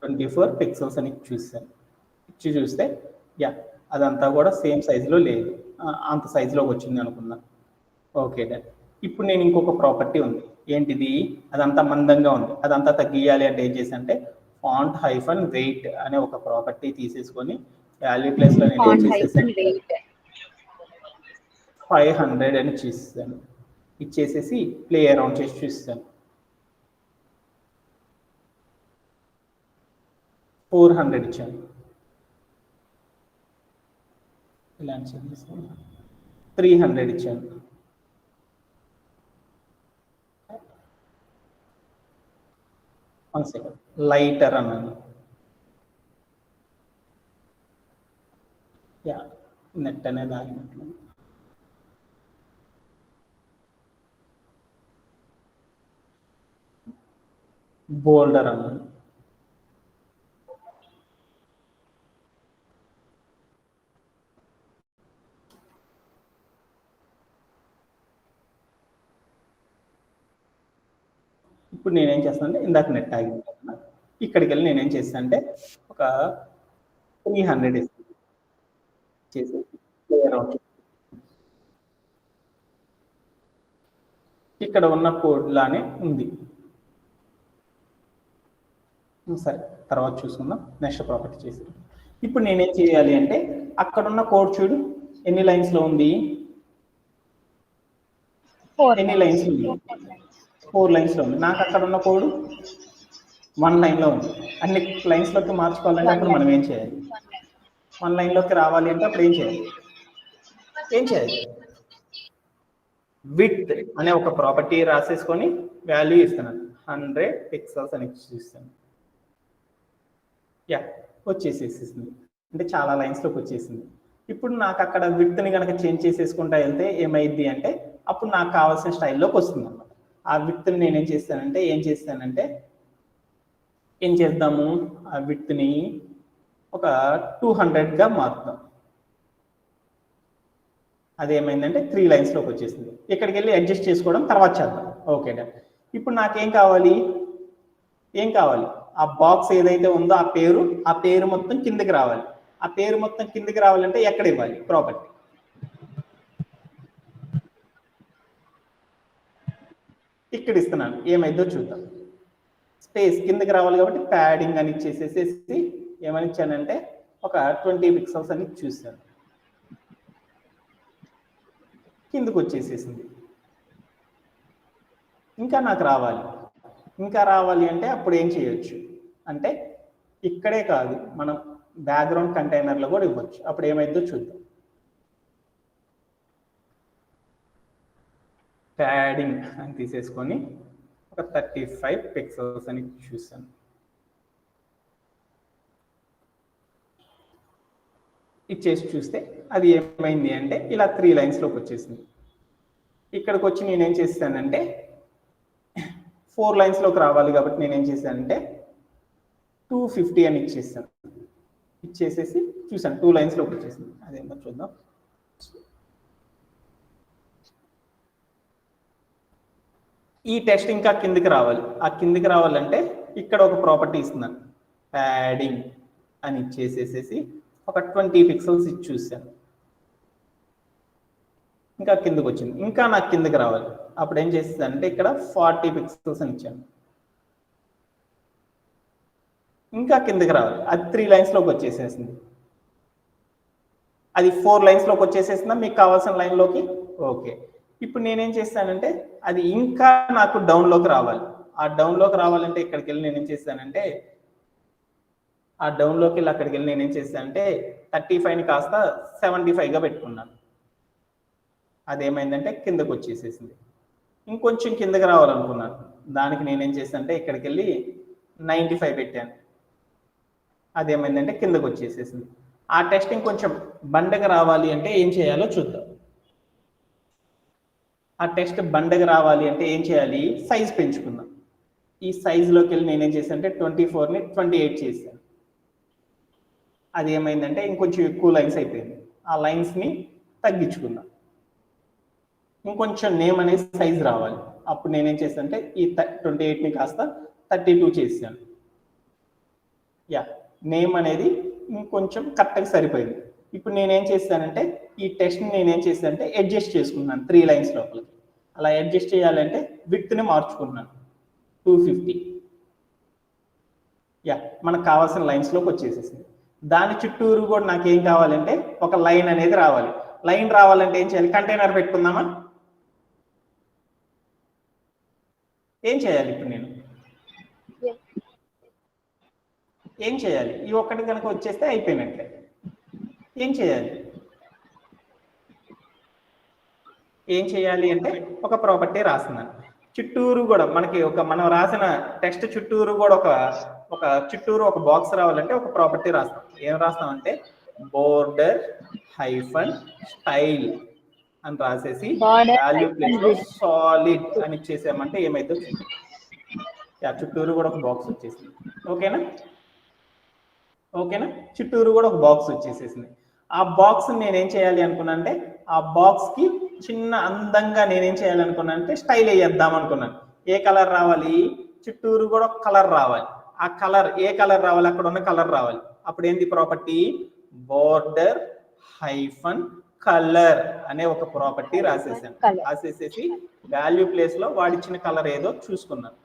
24 పిక్సెల్స్ అని చూస్తే యా, అదంతా కూడా సేమ్ సైజులో లేదు, అంత సైజులోకి వచ్చింది అనుకున్నా. Okay done. ఇప్పుడు నేను ఇంకొక ప్రాపర్టీ ఉంది. ఏంటిది? అదంతా మందంగా ఉంది, అదంతా తగ్గియాలి అంటే ఏం చేశానంటే ఫాంట్ హైఫన్ వెయిట్ అనే ఒక ప్రాపర్టీ తీసేసుకొని వాల్యూ ప్లేస్ లో నేను ఏం చేసేసాను 500 అని ఇచ్చేసేసి ప్లే అరౌండ్ చేసి చూస్తాను. 400 ఇచ్చాను. ఇలా 300 ఇచ్చాను. లైటర్ అన్నాను. యా, నెట్ అనేది ఆగినట్లు. బోల్డర్ అన్నాను. ఇప్పుడు నేనేం చేస్తానంటే ఇందాక నెట్ ఆగింది కదా, ఇక్కడికి వెళ్ళి నేనేం చేస్తాను అంటే ఒక 300 చేసి clear అవుట్. ఇక్కడ ఉన్న కోడ్ లానే ఉంది. సరే, తర్వాత చూసుకుందాం. నెక్స్ట్ ప్రాపర్టీ చేసి ఇప్పుడు నేనేం చేయాలి అంటే అక్కడ ఉన్న కోడ్ చూడు ఎన్ని లైన్స్ లో ఉంది, 4 ఎన్ని లైన్స్ ఉంది, 4 లైన్స్ లో ఉంది. నాకు అక్కడ ఉన్న కోడ్ 1 లైన్ లో ఉంది. అన్ని లైన్స్ లోకి మార్చుకోవాలంటే అప్పుడు మనం ఏం చేయాలి? 1 లైన్ లోకి రావాలి అంటే అప్పుడు ఏం చేయాలి? విడ్త్ అనే ఒక ప్రాపర్టీ రాసేసుకొని వాల్యూ ఇస్తున్నాను, 100 పిక్సెల్స్ అని ఇస్తాను. యా, వచ్చేసేసింది. అంటే చాలా లైన్స్ లోకి వచ్చేసింది. ఇప్పుడు నాకు అక్కడ విడ్త్ ని కనుక చేంజ్ చేసేసుకుంటా వెళ్తే ఏమైంది అంటే అప్పుడు నాకు కావాల్సిన స్టైల్లోకి వస్తుంది అన్నమాట. ఆ విడ్త్ ని నేనేం చేస్తానంటే ఏం చేద్దాము, ఆ విడ్త్ ని ఒక 200 గా మారుతాం. అదేమైందంటే 3 లైన్స్ లోకి వచ్చేసింది. ఇక్కడికి వెళ్ళి అడ్జస్ట్ చేసుకోవడం తర్వాత చేద్దాం. ఓకే డా. ఇప్పుడు నాకేం కావాలి? ఆ బాక్స్ ఏదైతే ఉందో ఆ పేరు మొత్తం కిందకి రావాలి. ఆ పేరు మొత్తం కిందకి రావాలంటే ఎక్కడ ఇవ్వాలి? ప్రాపర్టీ. ఇక్కడ ఇస్తున్నాను, ఏమైందో చూద్దాం. స్పేస్ కిందకి రావాలి కాబట్టి ప్యాడింగ్ అని ఇచ్చేసేసి ఏమని ఇచ్చానంటే ఒక 20 పిక్సెల్స్ అని చూసాను. కిందకు వచ్చేసేసింది. ఇంకా నాకు రావాలి అంటే అప్పుడు ఏం చేయొచ్చు అంటే ఇక్కడే కాదు, మనం బ్యాక్గ్రౌండ్ కంటైనర్లో కూడా ఇవ్వచ్చు. అప్పుడు ఏమైందో చూద్దాం. ప్యాడింగ్ అని తీసేసుకొని ఒక 35 పిక్సెల్స్ అని చూసాను. ఇచ్చేసి చూస్తే అది ఏమైంది అంటే ఇలా 3 లైన్స్ లోకి వచ్చేసింది. ఇక్కడికి వచ్చి నేనేం చేస్తానంటే 4 లైన్స్ లోకి రావాలి కాబట్టి నేనేం చేశానంటే 250 అని ఇచ్చేసేసి చూసాను 2 లైన్స్ లోకి వచ్చేసింది. అదేమో చూద్దాం. ఈ టెక్స్ట్ ఇంకా కిందికి రావాలి. ఆ కిందికి రావాలంటే ఇక్కడ ఒక ప్రాపర్టీ ఇస్తున్నాను, ప్యాడింగ్ అని ఇచ్చేసేసి ఒక 20 పిక్సెల్స్ ఇచ్చి చూసాను. ఇంకా కిందకి వచ్చింది. ఇంకా నాకు కిందకి రావాలి. అప్పుడు ఏం చేస్తానంటే ఇక్కడ 40 పిక్సెల్స్ అని ఇచ్చాను. ఇంకా కిందకి రావాలి. అది 3 లైన్స్ లోకి వచ్చేసేసింది. అది 4 లైన్స్ లోకి వచ్చేసేసిందా మీకు కావాల్సిన లైన్లోకి? ఓకే. ఇప్పుడు నేనేం చేస్తానంటే అది ఇంకా నాకు డౌన్లోకి రావాలి. ఆ డౌన్లోకి రావాలంటే ఇక్కడికి వెళ్ళి నేనేం చేస్తానంటే ఆ డౌన్లోకి వెళ్ళి అక్కడికి వెళ్ళి నేనేం చేస్తానంటే 35ని కాస్త 75గా పెట్టుకున్నాను. అదేమైందంటే కిందకు వచ్చేసేసింది. ఇంకొంచెం కిందకి రావాలనుకున్నాను. దానికి నేనేం చేస్తానంటే ఇక్కడికి వెళ్ళి 95 పెట్టాను. అదేమైందంటే కిందకు వచ్చేసేసింది. ఆ టెస్టింగ్ కొంచెం బండగా రావాలి అంటే ఏం చేయాలో చూద్దాం. ఆ టెక్స్ట్ బండగా రావాలి అంటే ఏం చేయాలి? సైజ్ పెంచుకుందాం. ఈ సైజులోకి వెళ్ళి నేనేం చేశానంటే 24ని 28 చేశాను. అది ఏమైందంటే ఇంకొంచెం ఎక్కువ లైన్స్ అయిపోయింది. ఆ లైన్స్ని తగ్గించుకుందాం. ఇంకొంచెం నేమ్ అనేది సైజ్ రావాలి. అప్పుడు నేనేం చేశానంటే ఈ 28ని కాస్త 32 చేశాను. యా, నేమ్ అనేది ఇంకొంచెం కరెక్ట్గా సరిపోయింది. ఇప్పుడు నేనేం చేస్తానంటే ఈ టెక్స్ట్ని నేనేం చేస్తానంటే అడ్జస్ట్ చేసుకున్నాను 3 లైన్స్ లోపలికి. అలా అడ్జస్ట్ చేయాలంటే విడ్త్ని మార్చుకున్నాను 250. యా, మనకు కావాల్సిన లైన్స్లోకి వచ్చేసేసింది. దాని చుట్టూరు కూడా నాకేం కావాలంటే ఒక లైన్ అనేది రావాలి. లైన్ రావాలంటే ఏం చేయాలి? కంటైనర్ పెట్టుకుందామా? ఏం చేయాలి? ఇప్పుడు నేను ఏం చేయాలి? ఈ ఒక్కటి కనుక వచ్చేస్తే అయిపోయినట్లే. ఏం చేయాలి అంటే ఒక ప్రాపర్టీ రాస్తున్నాను. చుట్టూరు కూడా మనకి మనం రాసిన టెక్స్ట్ చుట్టూరు కూడా ఒక బాక్స్ రావాలంటే ఒక ప్రాపర్టీ రాస్తాం. ఏం రాస్తామంటే బోర్డర్ హైఫన్ స్టైల్ అని రాసేసి వాల్యూ ప్లేస్ లో సాలిడ్ అని ఇచ్చేసామంటే ఏమైతే చుట్టూరు కూడా ఒక బాక్స్ వచ్చేసింది. ఓకేనా? చుట్టూరు కూడా ఒక బాక్స్ వచ్చేసేసింది. ఆ బాక్స్ నేనేం చేయాలి అనుకున్నా అంటే ఆ బాక్స్ కి చిన్న అందంగా నేనేం చేయాలనుకున్నా అంటే స్టైల్ వేద్దాం అనుకున్నాను. ఏ కలర్ రావాలి, చుట్టూరు కూడా ఒక కలర్ రావాలి. ఆ కలర్ ఏ కలర్ రావాలి, అక్కడ ఉన్న కలర్ రావాలి. అప్పుడు ఏంటి ప్రాపర్టీ, బోర్డర్ హైఫన్ కలర్ అనే ఒక ప్రాపర్టీ రాసేసాను. రాసేసేసి వాల్యూ ప్లేస్ లో వాడిచ్చిన కలర్ ఏదో చూసుకున్నాను.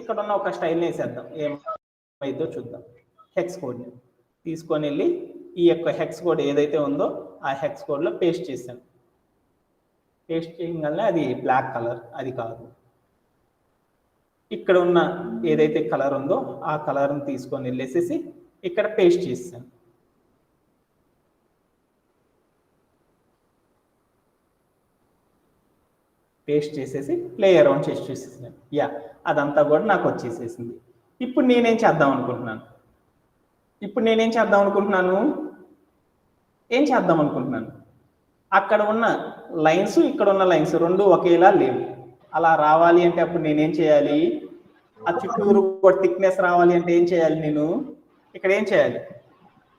ఇక్కడ ఉన్న ఒక స్టైల్ వేసేద్దాం, ఏమైందో చూద్దాం. హెక్స్ కోడ్ తీసుకొని వెళ్ళి ఈ యొక్క హెక్స్ కోడ్ ఏదైతే ఉందో ఆ హెక్స్ కోడ్ లో పేస్ట్ చేశాను. పేస్ట్ చేయగానే అది బ్లాక్ కలర్, అది కాదు. ఇక్కడ ఉన్న ఏదైతే కలర్ ఉందో ఆ కలర్ని తీసుకొని వెళ్ళేసేసి ఇక్కడ పేస్ట్ చేశాను. పేస్ట్ చేసేసి ప్లే అరౌండ్ చేసి చూసేసాను. యా, అదంతా కూడా నాకు వచ్చేసేసింది. ఇప్పుడు నేనేం చేద్దాం అనుకుంటున్నాను, ఏం చేద్దాం అనుకుంటున్నాను, అక్కడ ఉన్న లైన్స్ ఇక్కడ ఉన్న లైన్స్ రెండు ఒకేలా లేవు. అలా రావాలి అంటే అప్పుడు నేనేం చేయాలి, ఆ చుట్టూరు థిక్నెస్ రావాలి అంటే ఏం చేయాలి, నేను ఇక్కడ ఏం చేయాలి,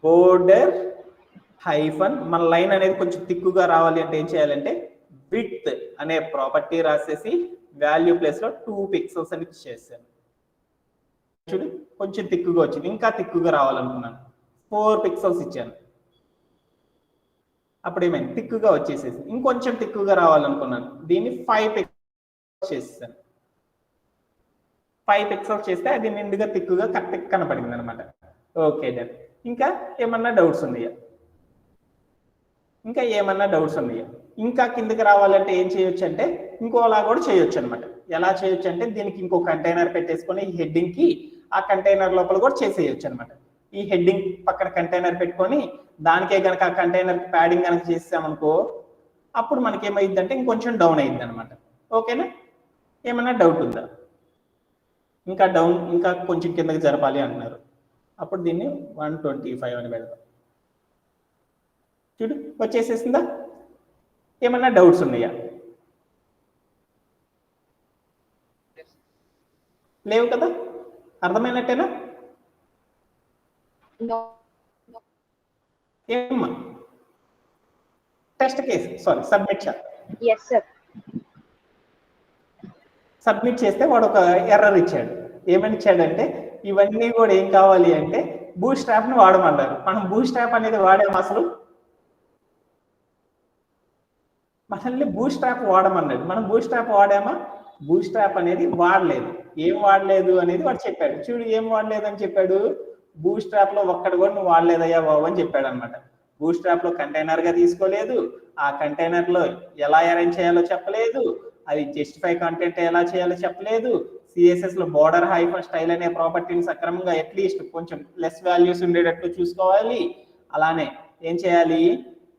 బోర్డర్ హైఫన్, మన లైన్ అనేది కొంచెం థిక్గా రావాలి అంటే ఏం చేయాలంటే విడ్త్ అనే ప్రాపర్టీ రాసేసి వాల్యూ ప్లేస్ లో 2 పిక్సెల్స్ అని చేశాను. చూడు కొంచెం థిక్గా వచ్చింది. ఇంకా థిక్గా రావాలనుకున్నాను, 4 పిక్సెల్స్ ఇచ్చాను. అప్పుడు ఏమైంది, థిక్గా వచ్చేసేసి. ఇంకొంచెం థిక్గా రావాలనుకున్నాను, దీన్ని 5 పిక్సెల్స్ చేసేసాను. 5 పిక్సెల్స్ చేస్తే అది నిండుగా థిక్గా కనపడింది అనమాట. Okay done. ఇంకా ఏమన్నా డౌట్స్ ఉన్నాయా, ఇంకా కిందకి రావాలంటే ఏం చేయొచ్చు అంటే ఇంకోలా కూడా చేయొచ్చు అనమాట. ఎలా చేయొచ్చు అంటే దీనికి ఇంకో కంటైనర్ పెట్టేసుకొని ఈ హెడ్డింగ్ కి ఆ కంటైనర్ లోపల కూడా చేసేయచ్చు అనమాట. ఈ హెడ్డింగ్ పక్కన కంటైనర్ పెట్టుకొని దానికే కనుక ఆ కంటైనర్ ప్యాడింగ్ కనుక చేసామనుకో అప్పుడు మనకి ఏమైంది అంటే ఇంకొంచెం డౌన్ అయింది అనమాట. ఓకేనా, ఏమన్నా డౌట్ ఉందా, ఇంకా కొంచెం కిందకి జరపాలి అంటున్నారు. అప్పుడు దీన్ని 125 అని పెడదాం. చూడు వచ్చేసేసిందా, ఏమన్నా డౌట్స్ ఉన్నాయా, లేవు కదా, అర్థమైనట్టేనా? ఏమ్మా టెస్ట్ కేసు సబ్మిట్ సబ్మిట్ చేస్తే వాడు ఒక ఎర్రర్ ఇచ్చాడు. ఏమని ఇచ్చాడంటే ఇవన్నీ కూడా ఏం కావాలి అంటే బూట్ స్ట్రాప్ ని వాడమన్నారు. మనం బూట్ స్ట్రాప్ అనేది వాడాము, అసలు మనల్ని బూట్ స్ట్రాప్ వాడమన్నాడు. మనం బూట్ స్ట్రాప్ వాడామా, బూట్ స్ట్రాప్ అనేది వాడలేదు. ఏం వాడలేదు అనేది వాడు చెప్పాడు. చూడు ఏం వాడలేదు అని చెప్పాడు, బూట్ స్ట్రాప్ లో ఒక్కడు కూడా నువ్వు వాడలేదయ్యా బాబు అని చెప్పాడు అనమాట. బూట్ స్ట్రాప్ లో కంటైనర్ గా తీసుకోలేదు, ఆ కంటైనర్ లో ఎలా అరేంజ్ చేయాలో చెప్పలేదు, అది జస్టిఫై కంటెంట్ ఎలా చేయాలో చెప్పలేదు, సిఎస్ఎస్ లో బోర్డర్ హైఫన్ స్టైల్ అనే ప్రాపర్టీని సక్రమంగా అట్లీస్ట్ కొంచెం లెస్ వాల్యూస్ ఉండేటట్లు చూసుకోవాలి. అలానే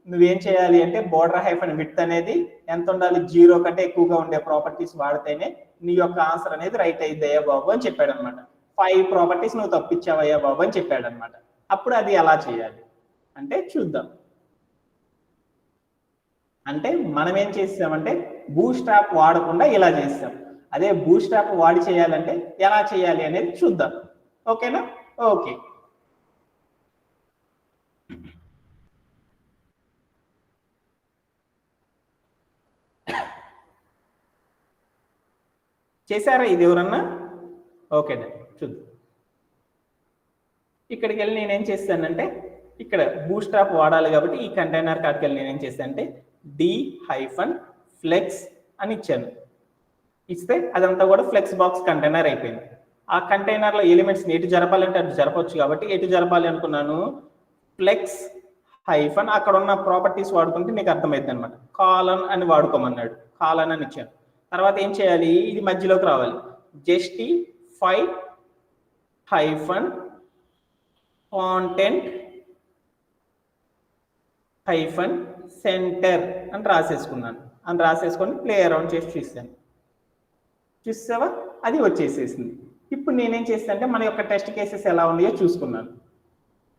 నువ్వేం చేయాలి అంటే బోర్డర్ హైఫన్ విడ్త్ అనేది ఎంత ఉండాలి, 0 కంటే ఎక్కువగా ఉండే ప్రాపర్టీస్ వాడితేనే నీ యొక్క ఆన్సర్ అనేది రైట్ అయ్యిద్దయ్యా బాబు అని చెప్పాడు అనమాట. 5 ప్రాపర్టీస్ నువ్వు తప్పించావయ్యా బాబు అని చెప్పాడు అనమాట. అప్పుడు అది ఎలా చేయాలి అంటే చూద్దాం. అంటే మనం ఏం చేసామంటే బూట్ స్ట్రాప్ వాడకుండా ఇలా చేసాం. అదే బూట్ స్ట్రాప్ వాడి చేయాలంటే ఎలా చేయాలి అనేది చూద్దాం. ఓకేనా, ఓకే. చేశారా ఇది ఎవరన్నా? ఓకే చూద్దాం. ఇక్కడికి వెళ్ళి నేనేం చేస్తానంటే ఇక్కడ బూట్ స్ట్రాప్ వాడాలి కాబట్టి ఈ కంటైనర్ కాడికి వెళ్ళి నేనేం చేస్తానంటే d-flex అని ఇచ్చాను. ఇస్తే అదంతా కూడా ఫ్లెక్స్ బాక్స్ కంటైనర్ అయిపోయింది. ఆ కంటైనర్ లో ఎలిమెంట్స్ ఎటు జరపాలంటే అటు జరపవచ్చు కాబట్టి ఎటు జరపాలి అనుకున్నాను, ఫ్లెక్స్ హైఫన్ అక్కడ ఉన్న ప్రాపర్టీస్ వాడుకుంటే నీకు అర్థమైంది అనమాట. కాలన్ అని వాడుకోమన్నాడు, కాలన్ అని ఇచ్చాను. తర్వాత ఏం చేయాలి, ఇది మధ్యలోకి రావాలి, justify hyphen content hyphen centre అని రాసేసుకున్నాను. అని రాసేసుకొని ప్లే అరౌండ్ చేసి చూసావా, అది వచ్చేసేసింది. ఇప్పుడు నేనేం చేస్తానంటే మన యొక్క టెస్ట్ కేసెస్ ఎలా ఉన్నాయో చూసుకున్నాను.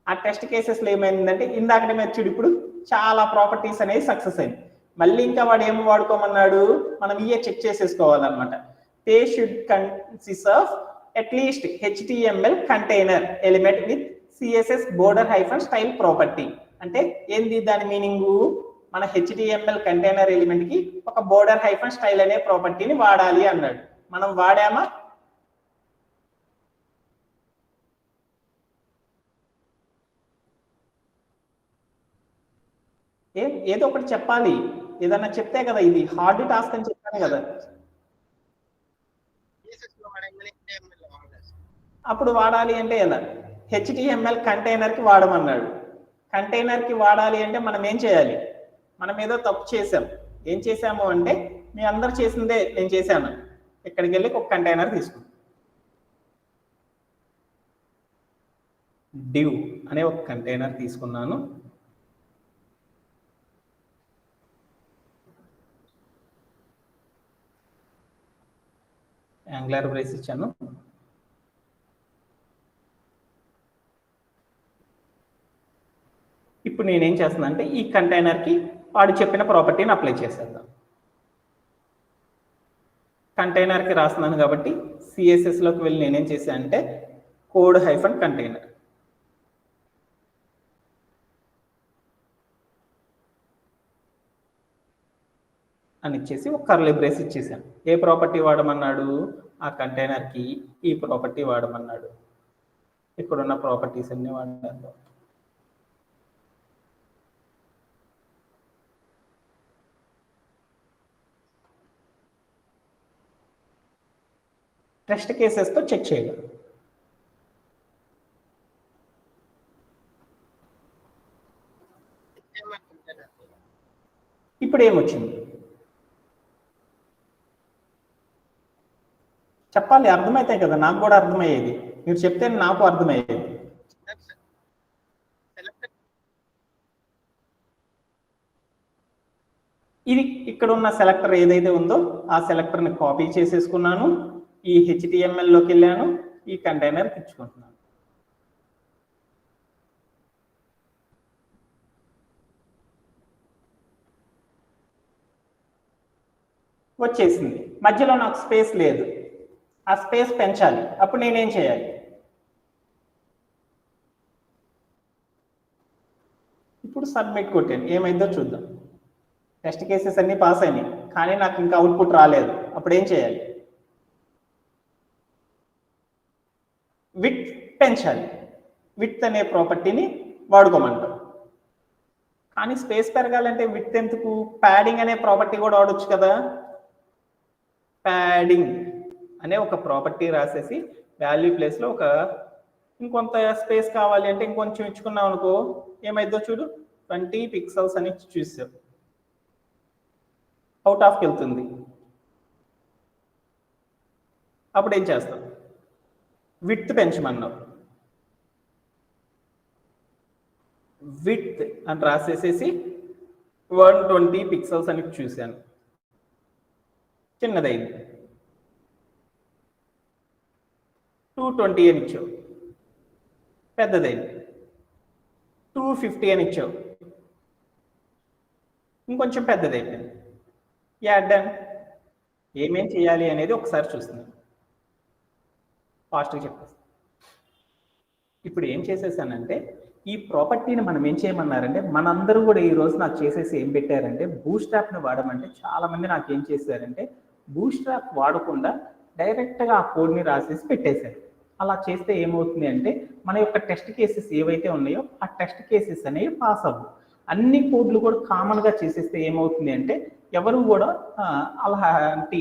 ఆ టెస్ట్ కేసెస్లో ఏమైందంటే ఇందాకనే మెచ్చుడు ఇప్పుడు చాలా ప్రాపర్టీస్ అనేవి సక్సెస్ అయింది. మళ్ళీ ఇంకా వాడు ఏమి వాడుకోమన్నాడు, మనం ఇయే చెక్ చేసేసుకోవాలన్నమాట. They should consist of at least HTML container element with CSS border hyphen style property. అంటే ఏంది దాని మీనింగు, మన HTML కంటైనర్ ఎలిమెంట్ కి ఒక బోర్డర్ హైఫన్ స్టైల్ అనే ప్రాపర్టీని వాడాలి అన్నాడు. మనం వాడామా? ఏదో ఒకటి చెప్పాలి. ఏదన్నా చెప్తే కదా, ఇది హార్డ్ టాస్క్ అని చెప్పాను కదా. అప్పుడు వాడాలి అంటే ఎలా? HTML కంటైనర్ కి వాడమన్నాడు. కంటైనర్ కి వాడాలి అంటే మనం ఏం చేయాలి? మనం ఏదో తప్పు చేసాం. ఏం చేసాము అంటే, మీ అందరు చేసిందే నేను చేశాను. ఇక్కడికి వెళ్ళి ఒక కంటైనర్ తీసుకున్నాను. div అనే ఒక కంటైనర్ తీసుకున్నాను. యాంగులర్ బ్రేస్ ఇచ్చాను. ఇప్పుడు నేనేం చేస్తున్నా అంటే ఈ కంటైనర్ కి వాడు చెప్పిన ప్రాపర్టీని అప్లై చేసేద్దాం. కంటైనర్ కి రాస్తున్నాను కాబట్టి CSS లోకి వెళ్ళి నేనేం చేశాను అంటే కోడ్ హైఫన్ కంటైనర్ అని ఇచ్చేసి ఒక కర్లీ బ్రేస్ ఇచ్చేసాను. ఏ ప్రాపర్టీ వాడమన్నాడు? ఆ కంటైనర్ కి ఈ ప్రాపర్టీ వాడమన్నాడు. ఇక్కడున్న ప్రాపర్టీస్ అన్ని వాడాను. టెస్ట్ కేసెస్ తో చెక్ చేయగలం. ఇప్పుడు ఏమొచ్చింది చెప్పాలి, అర్థమైతే కదా నాకు కూడా అర్థమయ్యేది. మీరు చెప్తే నాకు అర్థమయ్యేది. ఇది ఇక్కడ ఉన్న సెలెక్టర్ ఏదైతే ఉందో ఆ సెలెక్టర్ని కాపీ చేసేసుకున్నాను. ఈ HTML లోకి వెళ్ళాను, ఈ కంటైనర్ తెచ్చుకుంటున్నాను. వచ్చేసింది. మధ్యలో నాకు స్పేస్ లేదు, ఆ స్పేస్ పెంచాలి. అప్పుడు నేనేం చేయాలి? ఇప్పుడు సబ్మిట్ కొట్టాను. ఏమైందో చూద్దాం. టెస్ట్ కేసెస్ అన్ని పాస్ అయినాయి, కానీ నాకు ఇంకా అవుట్పుట్ రాలేదు. అప్పుడు ఏం చేయాలి? విడ్త్ పెంచాలి. విడ్త్ అనే ప్రాపర్టీని వాడుకోమంటాం. కానీ స్పేస్ పెరగాలంటే విడ్త్ ఎందుకు? ప్యాడింగ్ అనే ప్రాపర్టీ కూడా వాడొచ్చు కదా. ప్యాడింగ్ అనే ఒక ప్రాపర్టీ రాసేసి వాల్యూ ప్లేస్లో ఒక ఇంకొంత స్పేస్ కావాలి అంటే ఇంకొంచెం ఇచ్చుకున్నాం అనుకో, ఏమైందో చూడు, 20 పిక్సెల్స్ అని చూసాం. అవుట్ ఆఫ్కి వెళ్తుంది. అప్పుడు ఏం చేస్తాం? విడ్త్ పెంచమన్నావు. విడ్త్ అని రాసేసేసి 120 పిక్సెల్స్ అని చూశాను. చిన్నదైంది. 220 అని ఇచ్చావు, పెద్దదైంది. 250 అని ఇచ్చావు, ఇంకొంచెం పెద్దదైపోయింది. డన్. ఏమేం చేయాలి అనేది ఒకసారి చూస్తున్నాను. ఫాస్ట్గా చెప్పేస్తాను. ఇప్పుడు ఏం చేసేసానంటే ఈ ప్రాపర్టీని మనం ఏం చేయమన్నారంటే, మనందరూ కూడా ఈ రోజు నాకు చేసేసి ఏం పెట్టారంటే బూట్స్ట్రాప్ని వాడమంటే చాలా మంది నాకు ఏం చేశారంటే బూట్స్ట్రాప్ వాడకుండా డైరెక్ట్గా ఆ కోడ్ని రాసేసి పెట్టేశారు. అలా చేస్తే ఏమవుతుంది అంటే మన యొక్క టెస్ట్ కేసెస్ ఏవైతే ఉన్నాయో ఆ టెస్ట్ కేసెస్ అనేవి పాస్ అవ్వవు. అన్ని కోడ్లు కూడా కామన్గా చేసేస్తే ఏమవుతుంది అంటే ఎవరు కూడా అలాంటి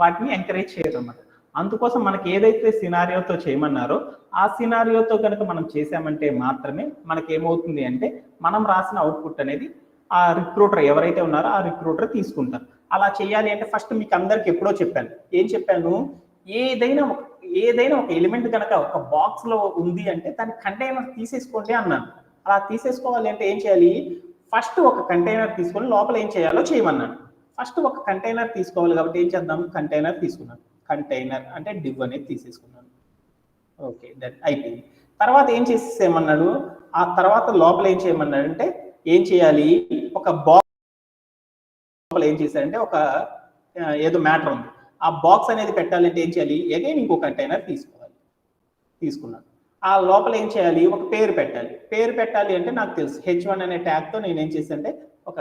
వాటిని ఎంకరేజ్ చేయరు అన్నమాట. అందుకోసం మనకి ఏదైతే సినారియోతో చేయమన్నారో ఆ సినారియోతో కనుక మనం చేసామంటే మాత్రమే మనకి ఏమవుతుంది అంటే మనం రాసిన అవుట్పుట్ అనేది ఆ రిక్రూటర్ ఎవరైతే ఉన్నారో ఆ రిక్రూటర్ తీసుకుంటారు. అలా చేయాలి అంటే ఫస్ట్ మీకు అందరికి ఎప్పుడో చెప్పాను. ఏం చెప్పాను? ఏదైనా ఒక ఎలిమెంట్ కనుక ఒక బాక్స్ లో ఉంది అంటే దాని కంటైనర్ తీసేసుకోండి అన్నాను. అలా తీసేసుకోవాలి అంటే ఏం చేయాలి? ఫస్ట్ ఒక కంటైనర్ తీసుకొని లోపల ఏం చేయాలో చేయమన్నాను. ఫస్ట్ ఒక కంటైనర్ తీసుకోవాలి కాబట్టి ఏం చేద్దాం? కంటైనర్ తీసుకున్నాను. కంటైనర్ అంటే div అనేది తీసేసుకున్నాను. ఓకే, దట్ అయిపోయింది. తర్వాత ఏం చేసేసేమన్నాడు? ఆ తర్వాత లోపల ఏం చేయమన్నాడు అంటే ఏం చేయాలి? ఒక బాక్స్ లోపల ఏం చేశారంటే ఒక ఏదో మ్యాటర్ ఉంది, ఆ బాక్స్ అనేది పెట్టాలంటే ఏం చేయాలి? అగైన్ ఇంకో కంటైనర్ తీసుకున్నాను. ఆ లోపల ఏం చేయాలి? ఒక పేరు పెట్టాలి. పేరు పెట్టాలి అంటే నాకు తెలుసు H1 అనే ట్యాగ్తో నేను ఏం చేశానంటే ఒక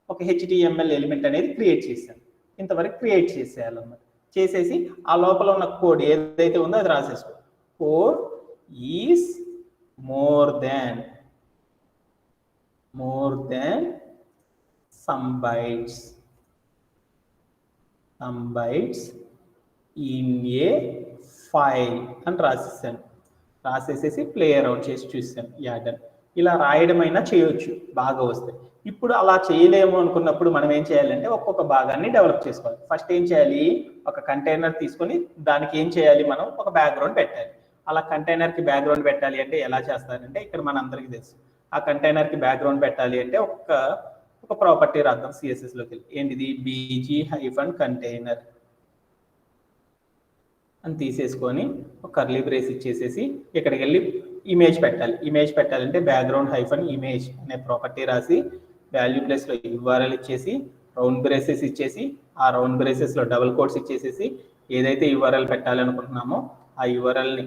ఒక HTML ఎలిమెంట్ అనేది క్రియేట్ చేశాను. ఇంతవరకు క్రియేట్ చేసేయాలన్నమాట. చేసేసి ఆ లోపల ఉన్న కోడ్ ఏదైతే ఉందో అది రాసేసుకో. Code is more than some bytes in a file అని రాసేసాను. రాసేసేసి ప్లే అరౌండ్ చేసి చూసాను. యాడన్ ఇలా రాయడమైనా చేయొచ్చు బాగా వస్తే. ఇప్పుడు అలా చేయలేము అనుకున్నప్పుడు మనం ఏం చేయాలంటే ఒక్కొక్క భాగాన్ని డెవలప్ చేసుకోవాలి. ఫస్ట్ ఏం చేయాలి, ఒక కంటైనర్ తీసుకొని దానికి ఏం చేయాలి, మనం ఒక బ్యాక్గ్రౌండ్ పెట్టాలి. అలా కంటైనర్కి బ్యాక్గ్రౌండ్ పెట్టాలి అంటే ఎలా చేస్తారంటే ఇక్కడ మన అందరికీ తెలుసు. ఆ కంటైనర్కి బ్యాక్గ్రౌండ్ పెట్టాలి అంటే ఒక ప్రాపర్టీ రాద్దాం సిఎస్ఎస్లోకి వెళ్ళి. ఏంటిది, bg-container అని తీసేసుకొని ఒక కర్లీ బ్రేస్ ఇచ్చేసేసి ఇక్కడికి వెళ్ళి ఇమేజ్ పెట్టాలి. ఇమేజ్ పెట్టాలంటే background-image అనే ప్రాపర్టీ రాసి వాల్యూ ప్లేస్లో URL ఇచ్చేసి రౌండ్ బ్రేసెస్ ఇచ్చేసి ఆ రౌండ్ బ్రేసెస్లో డబుల్ కోట్స్ ఇచ్చేసేసి ఏదైతే URL పెట్టాలనుకుంటున్నామో ఆ URLని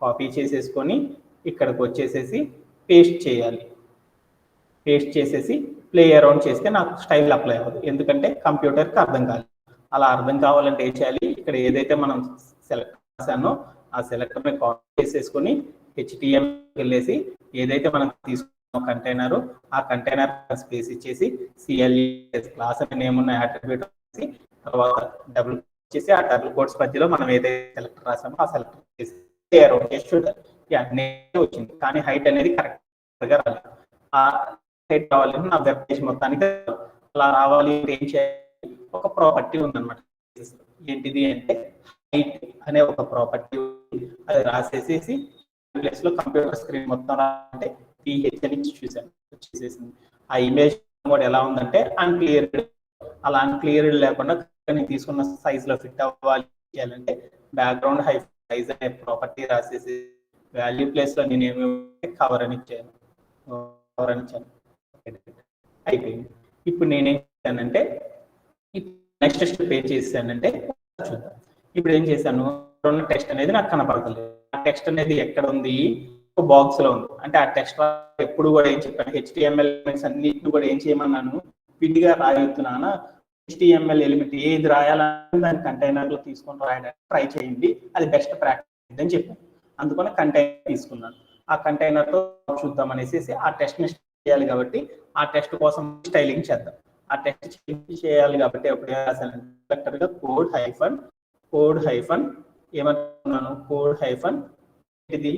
కాపీ చేసేసుకొని ఇక్కడికి వచ్చేసేసి పేస్ట్ చేయాలి. పేస్ట్ చేసేసి ప్లే అరౌండ్ చేస్తే నాకు స్టైల్ అప్లై అవ్వదు, ఎందుకంటే కంప్యూటర్కి అర్థం కాదు. అలా అర్థం కావాలంటే ఏం చేయాలి, ఇక్కడ ఏదైతే మనం సెలెక్ట్ చేసానో ఆ సెలెక్టర్ని కాపీ చేసేసుకొని HTML వెళ్ళేసి ఏదైతే మనం తీసుకున్న కంటైనర్ ఆ కంటైనర్ స్పేస్ ఇచ్చేసి CLS క్లాస్ అనే నేమ్ ఉన్న అట్రిబ్యూట్ చేసి తర్వాత డబుల్ చేసి ఆ డబుల్ కోట్స్ మధ్యలో మనం ఏదైతే సెలెక్టర్ రాసామో ఆ సెలెక్టర్ చేసి ప్లే అరౌండ్ చేసి చూడాలి. వచ్చింది కానీ హైట్ అనేది కరెక్ట్గా రాలేదు. ఆ హైట్ రావాలని నా వెబ్ పేజ్ మొత్తానికి అలా రావాలి అంటే ఏం చేయాలి, ఒక ప్రాపర్టీ ఉందన్నమాట. ఏంటిది అంటే హైట్ అనే ఒక ప్రాపర్టీ, అది రాసేసేసి ప్లేస్ లో కంప్యూటర్ స్క్రీన్ మొత్తం అంటే PH అని చూసాను వచ్చేసేసింది. ఆ ఇమేజ్ కూడా ఎలా ఉందంటే అన్క్లియర్డ్. అలా అన్క్లియర్డ్ లేకుండా నేను తీసుకున్న సైజ్ లో ఫిట్ అవ్వాలి చేయాలంటే బ్యాక్గ్రౌండ్ హై సైజ్ అనే ప్రాపర్టీ రాసేసి వాల్యూ ప్లేస్ లో నేను ఏమి కవర్ అని ఇచ్చాను. అయిపోయింది. ఇప్పుడు నేనేం చేశానంటే నెక్స్ట్ స్టెప్ ఏం చేశానంటే చూద్దాం. ఇప్పుడు ఏం చేశాను, రెండు టెక్స్ట్ అనేది నాకు కనపడతలేదు. ఆ టెక్స్ట్ అనేది ఎక్కడ ఉంది, ఒక బాక్స్ లో ఉంది. అంటే ఆ టెక్స్ట్ ఎప్పుడు కూడా ఏం చెప్పాను, HTML ఎలిమెంట్స్ అన్నిటిని కూడా ఏం చేయమన్నాను, విడిగా రాయొద్దునా. HTML ఎలిమెంట్ ఏది రాయాలని దాని కంటైనర్ లో తీసుకొని రాయడానికి ట్రై చేయండి, అది బెస్ట్ ప్రాక్టీస్ అని చెప్పాను. అందుకని కంటైనర్ తీసుకున్నాను. ఆ కంటైనర్ తో చూద్దాం అనేసి ఆ టెస్ట్ ని చేయాలి కాబట్టి ఆ టెస్ట్ కోసం స్టైలింగ్ చేద్దాం. ఆ టెస్ట్ చేయాలి కాబట్టి ఎప్పుడు రాసాను, కోడ్ హైఫన్ ఏమంటున్నాను, కోడ్ హైఫన్ ఇది